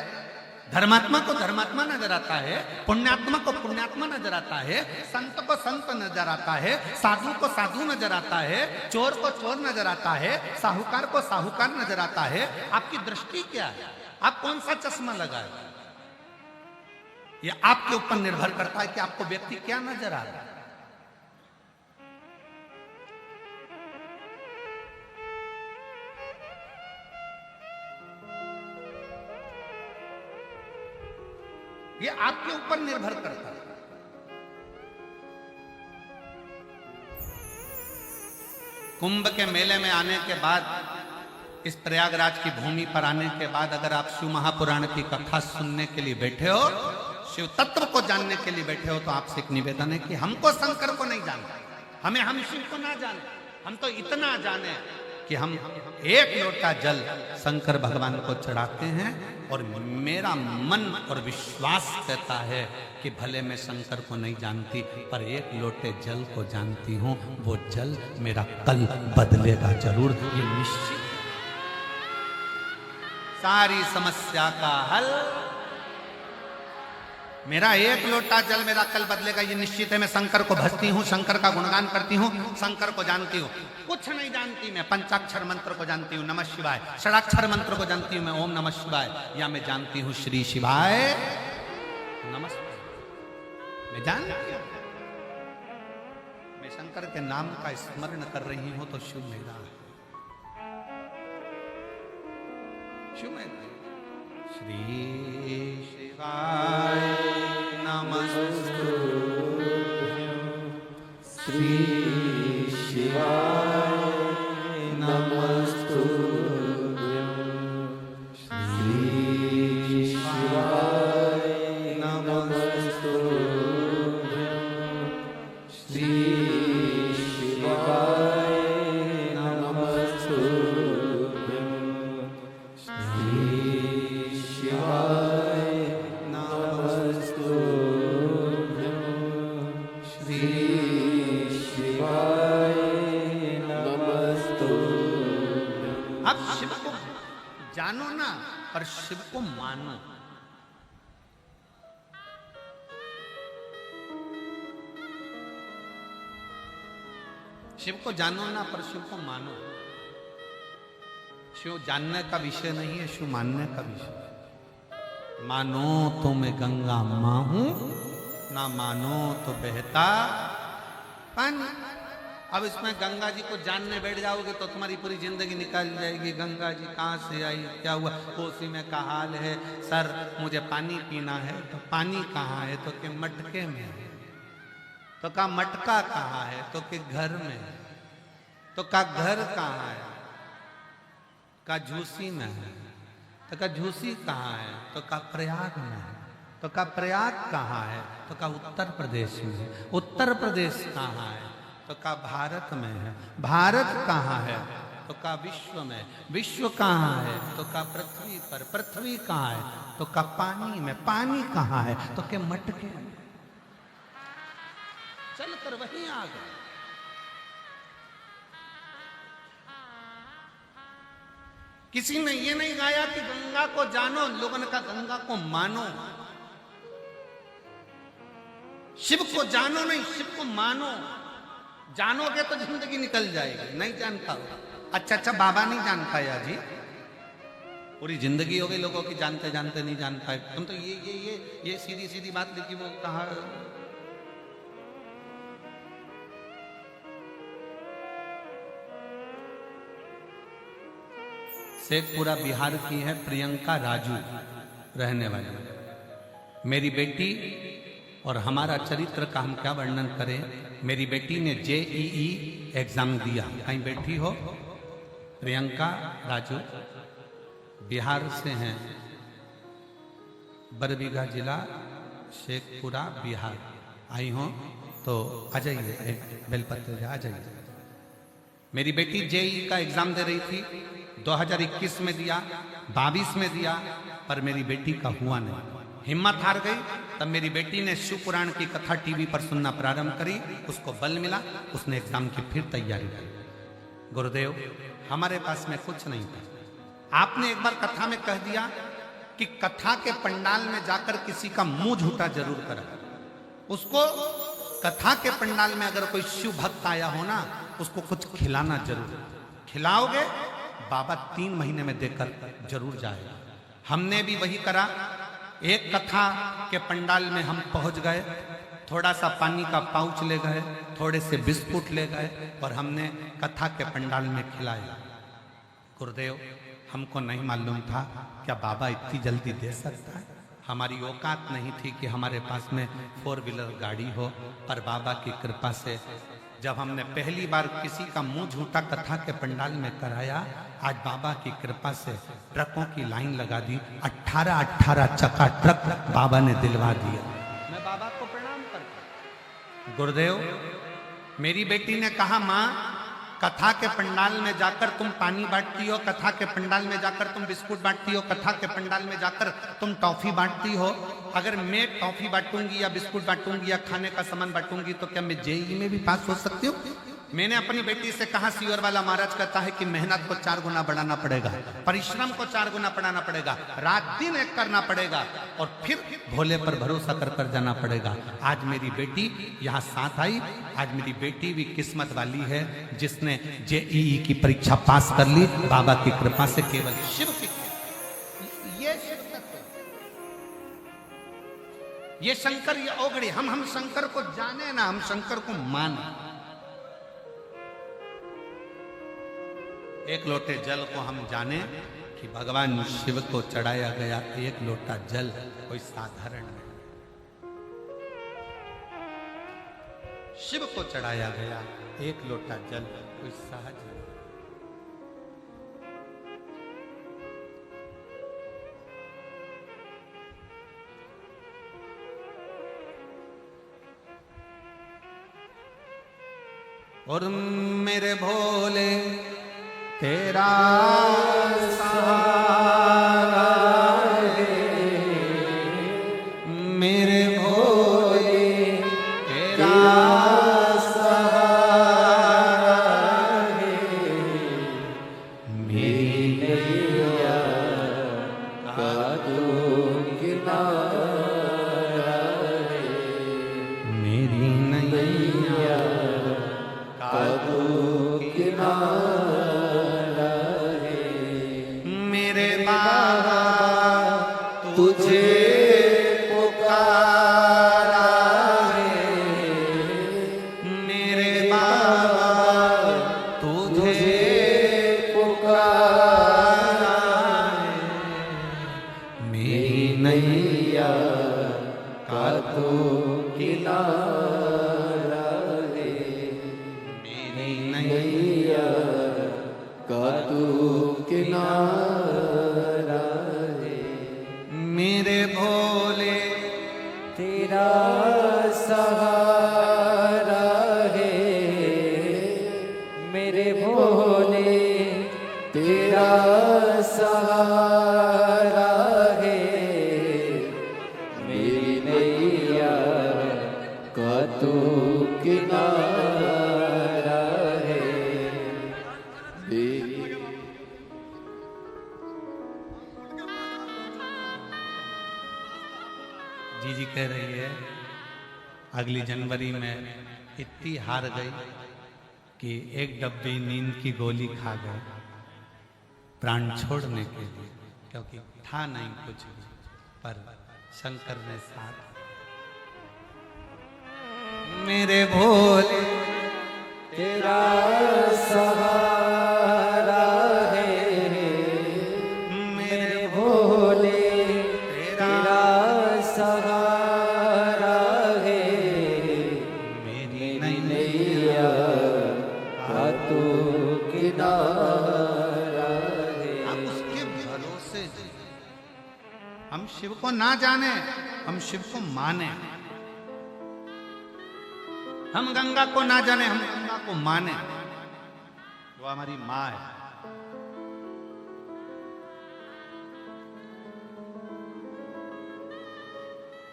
धर्मात्मा को धर्मात्मा नजर आता है, पुण्यात्मा को पुण्यात्मा नजर आता है, संत को संत नजर आता है, साधु को साधु नजर आता है, चोर को चोर नजर आता है, साहूकार को साहूकार नजर आता है। आपकी दृष्टि क्या है, आप कौन सा चश्मा लगाए, यह आपके ऊपर निर्भर करता है कि आपको व्यक्ति क्या नजर आ रहा है। ये आपके ऊपर निर्भर करता है। कुंभ के मेले में आने के बाद, इस प्रयागराज की भूमि पर आने के बाद अगर आप शिव महापुराण की कथा सुनने के लिए बैठे हो, शिव तत्व को जानने के लिए बैठे हो, तो आपसे एक निवेदन है कि हमको शंकर को नहीं जानना, हम शिव को ना जाने, हम तो इतना जाने कि हम एक लोटा जल शंकर भगवान को चढ़ाते हैं, और मेरा मन और विश्वास कहता है कि भले मैं शंकर को नहीं जानती पर एक लोटे जल को जानती हूं, वो जल मेरा कल बदलेगा जरूर, ये निश्चित। सारी समस्या का हल, मेरा एक लोटा जल मेरा कल बदलेगा, ये निश्चित है। मैं शंकर को भजती हूँ, शंकर का गुणगान करती हूँ, शंकर को जानती हूँ। कुछ नहीं जानती मैं, पंचाक्षर मंत्र को जानती हूँ, नमः शिवाय, षडाक्षर मंत्र को जानती हूँ मैं, ओम नमः शिवाय, या मैं जानती हूँ श्री शिवाय नमस्ते। मैं जानती हूँ, मैं शंकर के नाम का स्मरण कर रही हूँ तो शिव मेरा है, शिव मेरा। श्री शिवाय नमस्तु, श्री शिवाय नमस्तु, श्री शिवाय जानो ना पर शिव को मानो। शिव को जानो ना पर शिव को मानो। शिव जानने का विषय नहीं है, शिव मानने का विषय है। मानो तो मैं गंगा मां हूं, ना मानो तो बहता पानी। अब इसमें गंगा जी को जानने बैठ जाओगे तो तुम्हारी पूरी जिंदगी निकल जाएगी। गंगा जी कहाँ से आई, क्या हुआ, कोसी में का हाल है, सर मुझे पानी पीना है, तो पानी कहाँ है, तो के मटके में है, तो का मटका कहाँ है, तो के घर में है, तो का घर कहाँ है, का झूसी में है, तो का झूसी कहाँ है, तो का प्रयाग में है, तो का प्रयाग कहाँ है, तो का उत्तर प्रदेश में है, उत्तर प्रदेश कहाँ है, तो का भारत में है, भारत कहाँ है, तो का विश्व में, विश्व कहाँ है, तो का पृथ्वी पर, पृथ्वी कहाँ है, तो का पानी में, पानी कहाँ है, तो के मटके में। चल कर वहीं आ गए। किसी ने ये नहीं गाया कि गंगा को जानो, लोगों ने कहा गंगा को मानो। शिव को जानो नहीं, शिव को मानो। जानोगे तो जिंदगी निकल जाएगी। नहीं जान पाओ। अच्छा बाबा नहीं जान पाया जी, पूरी जिंदगी हो गई लोगों की जानते जानते नहीं जान पाए। तुम तो ये सीधी सीधी बात लिखी, वो कहा शेखपुरा बिहार की है प्रियंका राजू रहने वाली। मेरी बेटी और हमारा चरित्र का हम क्या वर्णन करें। मेरी बेटी ने JEE एग्जाम दिया। कहीं बैठी हो, प्रियंका राजू बिहार से हैं, बरबीघा जिला शेखपुरा बिहार। आई हो तो आ जाइए, एक बेलपत्र आ जाइए। मेरी बेटी JEE का एग्जाम दे रही थी, 2021 में दिया, 22 में दिया, पर मेरी बेटी का हुआ नहीं। हिम्मत हार गई। तब मेरी बेटी ने शिव पुराण की कथा टीवी पर सुनना प्रारंभ करी, उसको बल मिला, उसने एग्जाम की फिर तैयारी की। गुरुदेव हमारे पास में कुछ नहीं था। आपने एक बार कथा में कह दिया कि कथा के पंडाल में जाकर किसी का मुंह झूठा जरूर करा। उसको कथा के पंडाल में अगर कोई शिव भक्त आया हो ना, उसको कुछ खिलाना जरूर। खिलाओगे बाबा 3 महीने में देकर जरूर जाएगा। हमने भी वही करा। एक कथा के पंडाल में हम पहुंच गए, थोड़ा सा पानी का पाउच ले गए, थोड़े से बिस्कुट ले गए और हमने कथा के पंडाल में खिलाया। गुरुदेव हमको नहीं मालूम था क्या बाबा इतनी जल्दी दे सकता है। हमारी औकात नहीं थी कि हमारे पास में 4 व्हीलर गाड़ी हो, पर बाबा की कृपा से जब हमने पहली बार किसी का मुंह झूठा कथा के पंडाल में कराया, आज बाबा की कृपा से ट्रकों की लाइन लगा दी। 18 चक्का ट्रक बाबा ने दिलवा दिया। मैं बाबा को प्रणाम करता। गुरुदेव मेरी बेटी ने कहा, माँ कथा के पंडाल में जाकर तुम पानी बांटती हो, कथा के पंडाल में जाकर तुम बिस्कुट बांटती हो, कथा के पंडाल में जाकर तुम टॉफी बांटती हो। अगर मैं टॉफी बांटूंगी या बिस्कुट बांटूंगी या खाने का सामान बांटूंगी तो क्या मैं JEE में भी पास हो सकती हूँ? मैंने अपनी बेटी से कहा, सीवर वाला महाराज कहता है कि मेहनत को 4 गुना बढ़ाना पड़ेगा, परिश्रम को 4 गुना बढ़ाना पड़ेगा, रात दिन एक करना पड़ेगा और फिर भोले पर भरोसा कर कर जाना पड़ेगा। आज मेरी बेटी यहाँ साथ आई। आज मेरी बेटी भी किस्मत वाली है जिसने JEE की परीक्षा पास कर ली बाबा की कृपा से। केवल शिव की, ये शिव तत्व, ये शंकर, ये ओगड़ी। हम शंकर को जाने ना, हम शंकर को माने। एक लोटे जल को हम जाने कि भगवान शिव को चढ़ाया गया एक लोटा जल कोई साधारण नहीं। शिव को चढ़ाया गया एक लोटा जल कोई सहज नहीं। और मेरे भोले तेरा सहारा है, मेरे भोले तेरा सहारा है, मेरी नैया नैया का तू किनारा है। मेरे भोले तेरा सहारा है, मेरे भोले तेरा सहारा है। मेरी नैया का तू किनारा है। जी कह रही है अगली जनवरी में इतनी हार गई कि एक डब्बी नींद की गोली खा गए प्राण छोड़ने के लिए, क्योंकि था नहीं कुछ भी, पर शंकर ने साथ। मेरे भोले तेरा सहारा है, मेरे भोले तेरा सहारा है। मेरी नैया का तू किनारा है। आप उसके भरोसे जिए। हम शिव को ना जाने, हम शिव को माने। हम गंगा को ना जाने, हम गंगा को माने। वो हमारी माँ है।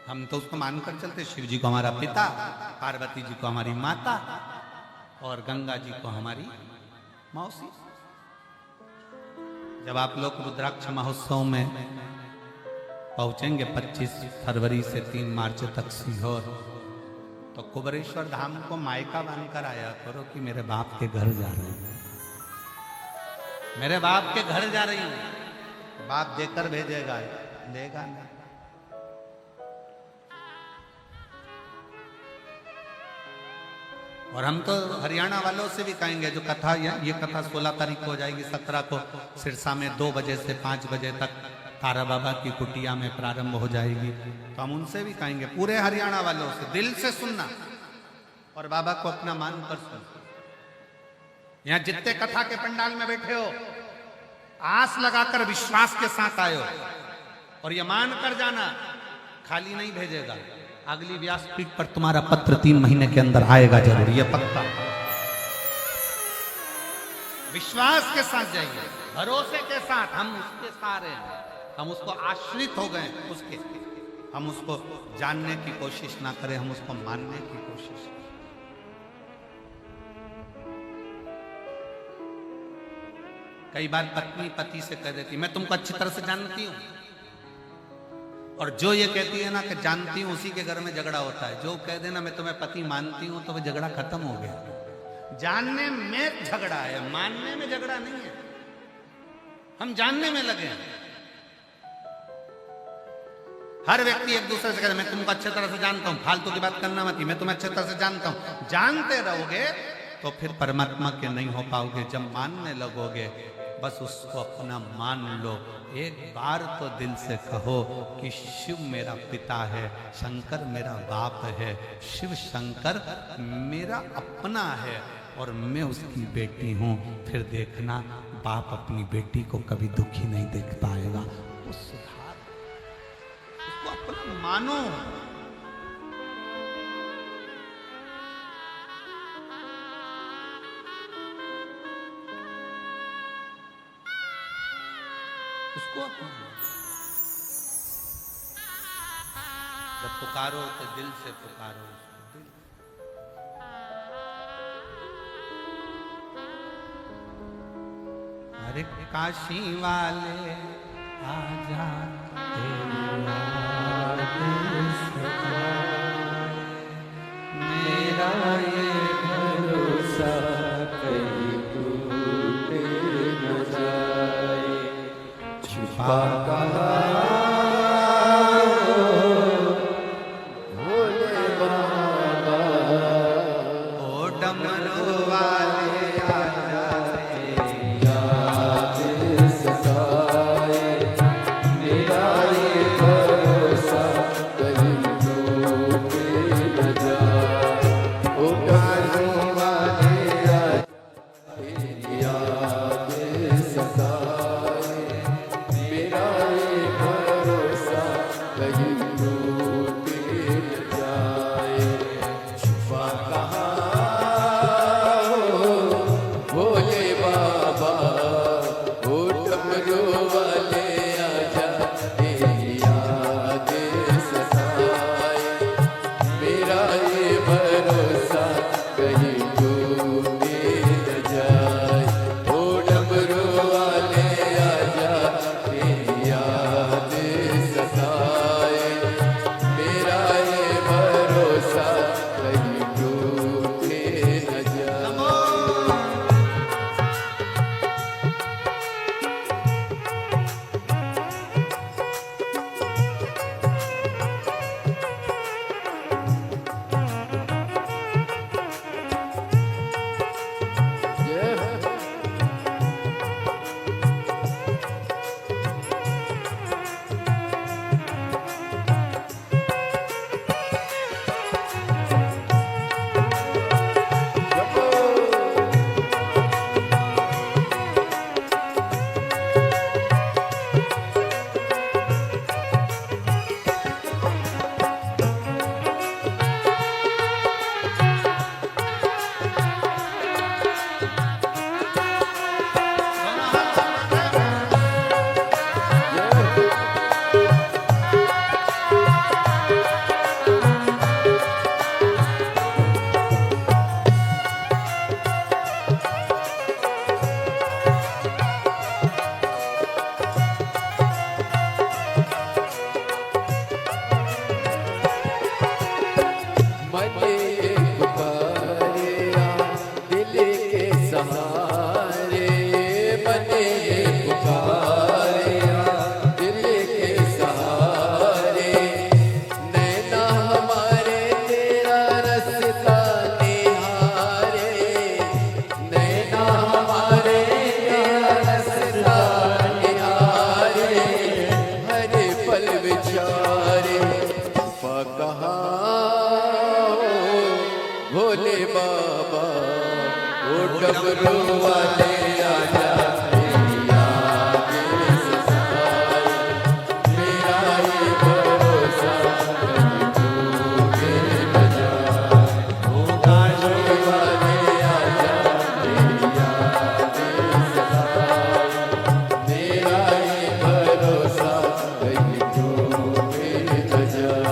हम तो उसको मानकर चलते, शिव जी को हमारा पिता, पार्वती जी को हमारी माता और गंगा जी को हमारी मौसी। जब आप लोग रुद्राक्ष महोत्सव में पहुंचेंगे 25 फरवरी से 3 मार्च तक सीहोर, तो कुबरेश्वर धाम को मायका बनकर आया करो कि मेरे बाप के घर जा रही हूं, मेरे बाप के घर जा रही हूं। बाप देकर भेजेगा, देगा नहीं। और हम तो हरियाणा वालों से भी कहेंगे, जो कथा ये कथा 16 तारीख को हो जाएगी, 17 को सिरसा में 2 बजे से 5 बजे तक तारा बाबा की कुटिया में प्रारंभ हो जाएगी। तो हम उनसे भी कहेंगे, पूरे हरियाणा वालों से दिल से सुनना और बाबा को अपना मानकर सुनना। यहाँ जितने कथा के पंडाल में बैठे हो, आस लगाकर विश्वास के साथ आए हो और ये मान कर जाना, खाली नहीं भेजेगा। अगली व्यासपीठ पर तुम्हारा पत्र 3 महीने के अंदर आएगा जरूर, ये पक्का। विश्वास के साथ जाइए, भरोसे के साथ। हम उसके सहारे हैं, हम उसको आश्रित हो गए उसके। हम उसको जानने की कोशिश ना करें, हम उसको मानने की कोशिश करें। कई बार पत्नी पति से कह देती, मैं तुमको अच्छी तरह से जानती हूं, और जो ये कहती है ना कि जानती हूं, उसी के घर में झगड़ा होता है। जो कह देना मैं तुम्हें पति मानती हूं, तो वह झगड़ा खत्म हो गया। जानने में झगड़ा है, मानने में झगड़ा नहीं है। हम जानने में लगे हैं। हर व्यक्ति एक दूसरे से कहता है मैं तुमको अच्छी तरह से जानता हूं, फालतू की बात करना मत, मैं तुम्हें अच्छी तरह से जानता हूं। जानते रहोगे तो फिर परमात्मा के नहीं हो पाओगे। जब मानने लगोगे, बस उसको अपना मान लो। एक बार तो दिल से कहो कि शिव मेरा पिता है, शंकर मेरा बाप है, शिव शंकर मेरा अपना है और मैं उसकी बेटी हूं। फिर देखना बाप अपनी बेटी को कभी दुखी नहीं देख पाएगा। उस सुधार, उसको अपना मानो। उसको जब पुकारो तो दिल से पुकारो उसको, दिल। अरे काशी वाले आजा, मेरा ये भरोसा कहीं टूट न जाए। छुपा कहा भोले बाबा, ओ डमरू वाले आजा, याद सताए। मेरा ये भरोसा कहीं टूट न जाए। ओ टूटे न जाए। ओ डमरू वाले आजा, तेरी याद सताए, मेरा ये भरोसा कहीं टूटे न जाए। भोले बाबा ओ डमरू वाले आजा, तेरी याद सताए, मेरा ये भरोसा कहीं टूटे न जाए। ओ डमरू वाले आजा, तेरी याद सताए, मेरा ये भरोसा कहीं टूटे न जाए।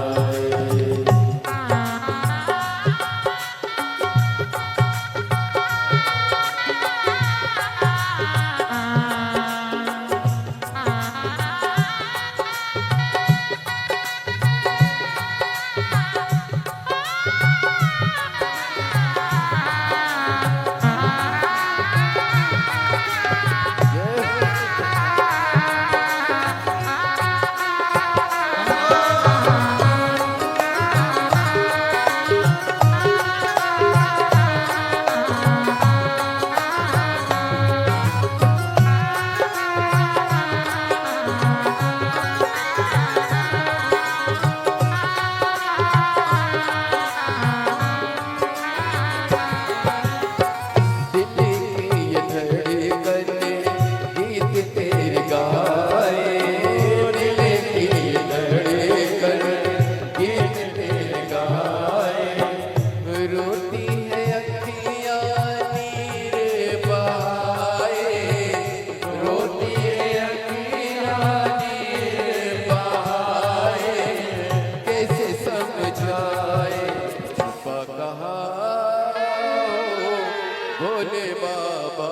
भोले बाबा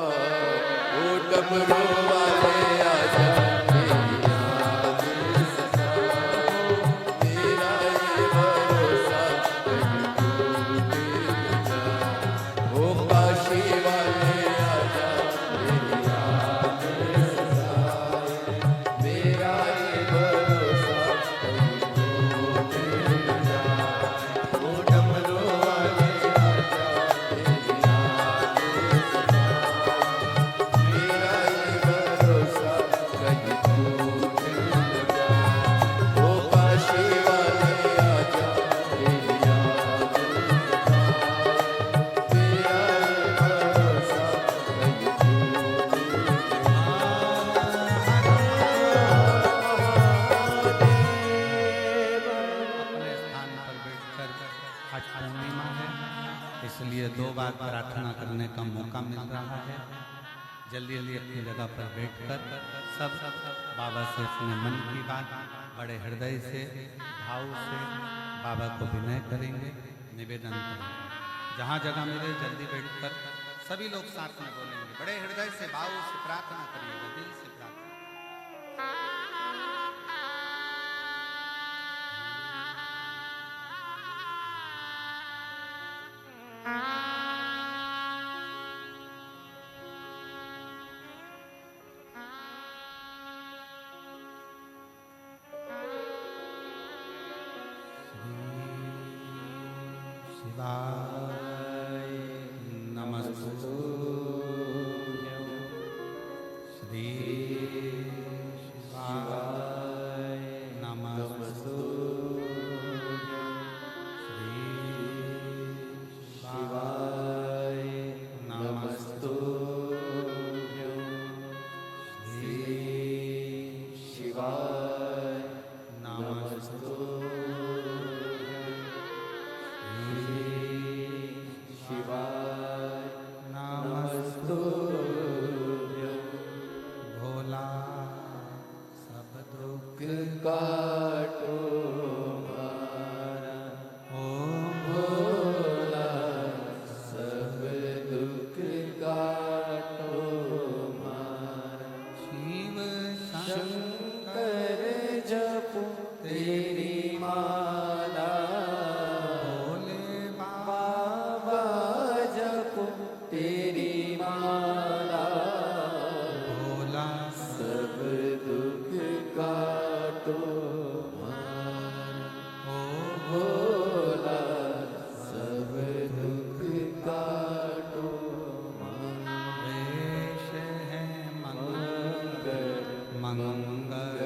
ओ डमरू वाले आजा, तेरी याद सताए, मेरा ये भरोसा कहीं टूटे न जाए। ओ काशी वाले आजा, तेरी याद सताए, मेरा ये भरोसा कहीं टूटे न जाए। ओ डमरू वाले आजा, तेरी याद मेरा ये भरोसा कहीं टूटे न जाए। ओ काशी वाले आजा, तेरी याद सताए, मेरा ये भरोसा कहीं टूटे न अपने स्थान पर बैठकर आज पूर्णिमा है, इसलिए 2 बार प्रार्थना करने का मौका मिल रहा है। जल्दी जल्दी अपनी जगह पर बैठकर सब बाबा से अपने मन की बात बड़े हृदय से भाव से बाबा को विनय करेंगे, निवेदन करेंगे। जहाँ जगह मिले जल्दी बैठकर सभी लोग साथ में बोलेंगे। बड़े हृदय से भाव से प्रार्थना करिएगा, दिल से प्रार्थना। शिवाय नमस्तु श्री शिवाय नमस्तु श्री शिवाय नमस्तु श्री शिवाय नमस्तु भोला सब दुख काटो मारा, ओम भोला सब दुख काटो मारा। शिव शंकर जपो तेरी माला, भोले बाबा जपो तेरी माला, भोला सब दुख काटो मारा। ओ भोला सब दुख काटो मारा। वेश है मंगल मंगल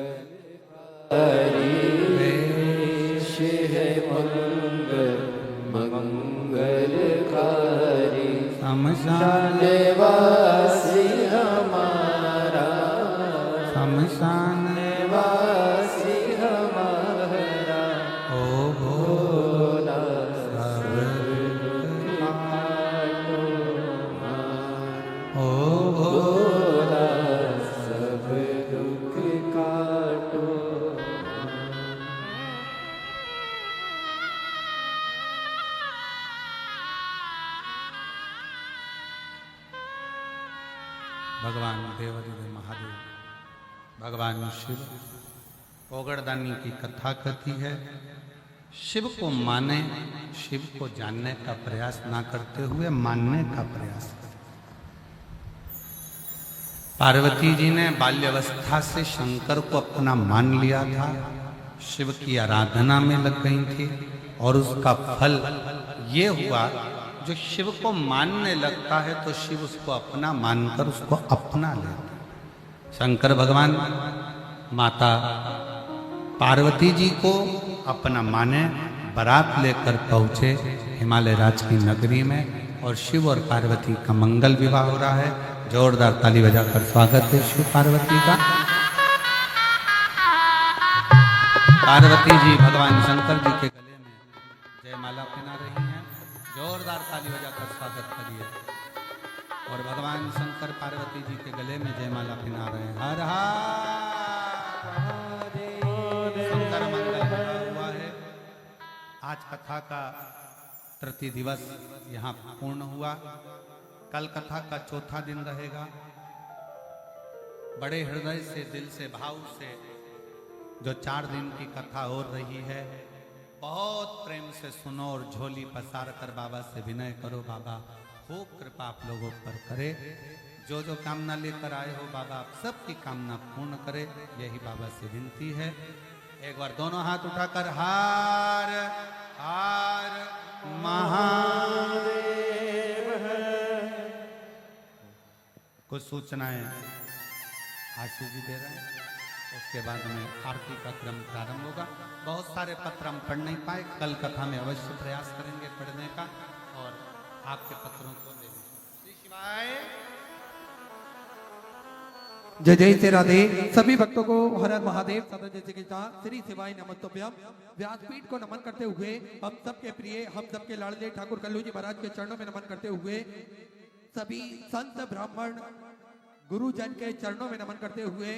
हरि वेश है मंगल मंगलकारी, शमशान निवासी हमारा, शमशान निवासी हमारा, ओ भोला सब काटो मारा। ओ भोला सब दुख काटो। भगवान देवादिदेव महादेव भगवान शिव ओगड़दानी की कथा कहती है। शिव को माने, शिव को जानने का प्रयास ना करते हुए मानने का प्रयास करें। पार्वती जी ने बाल्यावस्था से शंकर को अपना मान लिया था, शिव की आराधना में लग गई थी और उसका फल ये हुआ, जो शिव को मानने लगता है तो शिव उसको अपना मानकर उसको अपना लेता है। शंकर भगवान माता पार्वती जी को अपना माने, बारात लेकर पहुंचे हिमालय राज की नगरी में और शिव और पार्वती का मंगल विवाह हो रहा है। जोरदार ताली बजाकर स्वागत है शिव पार्वती का। पार्वती जी भगवान शंकर जी के गले में जयमाला पहना रही हैं। जोरदार ताली बजाकर स्वागत करिए। और भगवान शंकर पार्वती जी के गले में जयमाला पहना रहे हैं। हर हर सुंदर मंगल हुआ है। आज कथा का तृतीय दिवस यहाँ पूर्ण हुआ। कल कथा का चौथा दिन रहेगा। बड़े हृदय से, दिल से, भाव से जो 4 दिन की कथा हो रही है, बहुत प्रेम से सुनो और झोली पसार कर बाबा से विनय करो। बाबा खूब कृपा आप लोगों पर करे। जो जो कामना लेकर आए हो बाबा आप सबकी कामना पूर्ण करे, यही बाबा से विनती है। एक बार दोनों हाथ उठाकर हार हार महादेव। कुछ सूचनाएं आशीष जी दे रहे हैं, उसके बाद में आरती का क्रम प्रारंभ होगा। बहुत सारे पत्र हम पढ़ नहीं पाए, कल कथा में अवश्य प्रयास करेंगे पढ़ने का और आपके पत्रों को ले श्री शिवाय। जय जय श्री राधे। सभी भक्तों को हर हर महादेव सदा जय के साथ श्री शिवाय नमस्तुभ्यम। व्यासपीठ को नमन करते हुए हम सबके प्रिय, हम सबके लाडले ठाकुर कल्लू जी महाराज के चरणों में नमन करते हुए सभी संत ब्राह्मण गुरुजन के चरणों में नमन करते हुए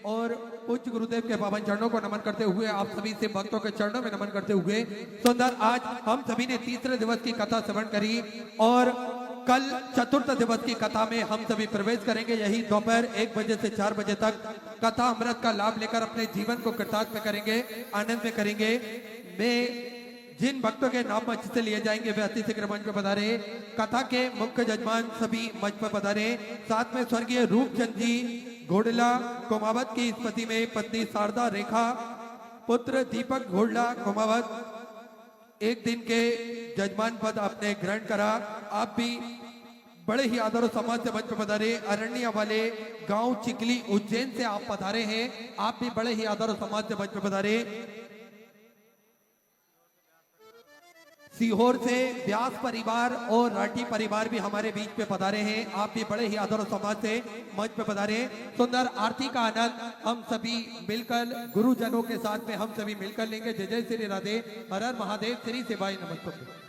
और उच्च गुरुदेव के पावन चरणों को नमन करते हुए आप सभी से भक्तों के चरणों में नमन करते हुए सुंदर आज हम सभी ने तीसरे दिवस की कथा श्रवण करी और कल चतुर्थ दिवस की कथा में हम सभी प्रवेश करेंगे। यही दोपहर 1 बजे से 4 बजे तक कथा अमृत का लाभ लेकर अपने जीवन को कृतार्थ में करेंगे, आनंद में करेंगे। मैं जिन भक्तों के नाम मंच से लिए जाएंगे वे अति शीघ्र मंच पर पधारे। कथा के मुख्य जजमान सभी मंच पर पधारे। साथ में स्वर्गीय रूपचंद जी घोड़ला कोमावत की स्मृति में पत्नी शारदा रेखा, पुत्र दीपक घोड़ला कोमावत एक दिन के जजमान पद आपने ग्रहण करा। आप भी बड़े ही आदर और सम्मान से मंच पर पधारे। अरण्य वाले गांव चिकली उज्जैन से आप पधारे हैं, आप भी बड़े ही आदर और सम्मान से मंच पर पधारे। सीहोर से व्यास परिवार और राठी परिवार भी हमारे बीच पे पधारे हैं, आप भी बड़े ही आदर और सम्मान से मंच पे पधारे। सुंदर आरती का आनंद हम सभी मिलकर गुरुजनों के साथ में हम सभी मिलकर लेंगे। जय जय श्री राधे, हर हर महादेव, श्री शिवाय नमस्तुभ्यं।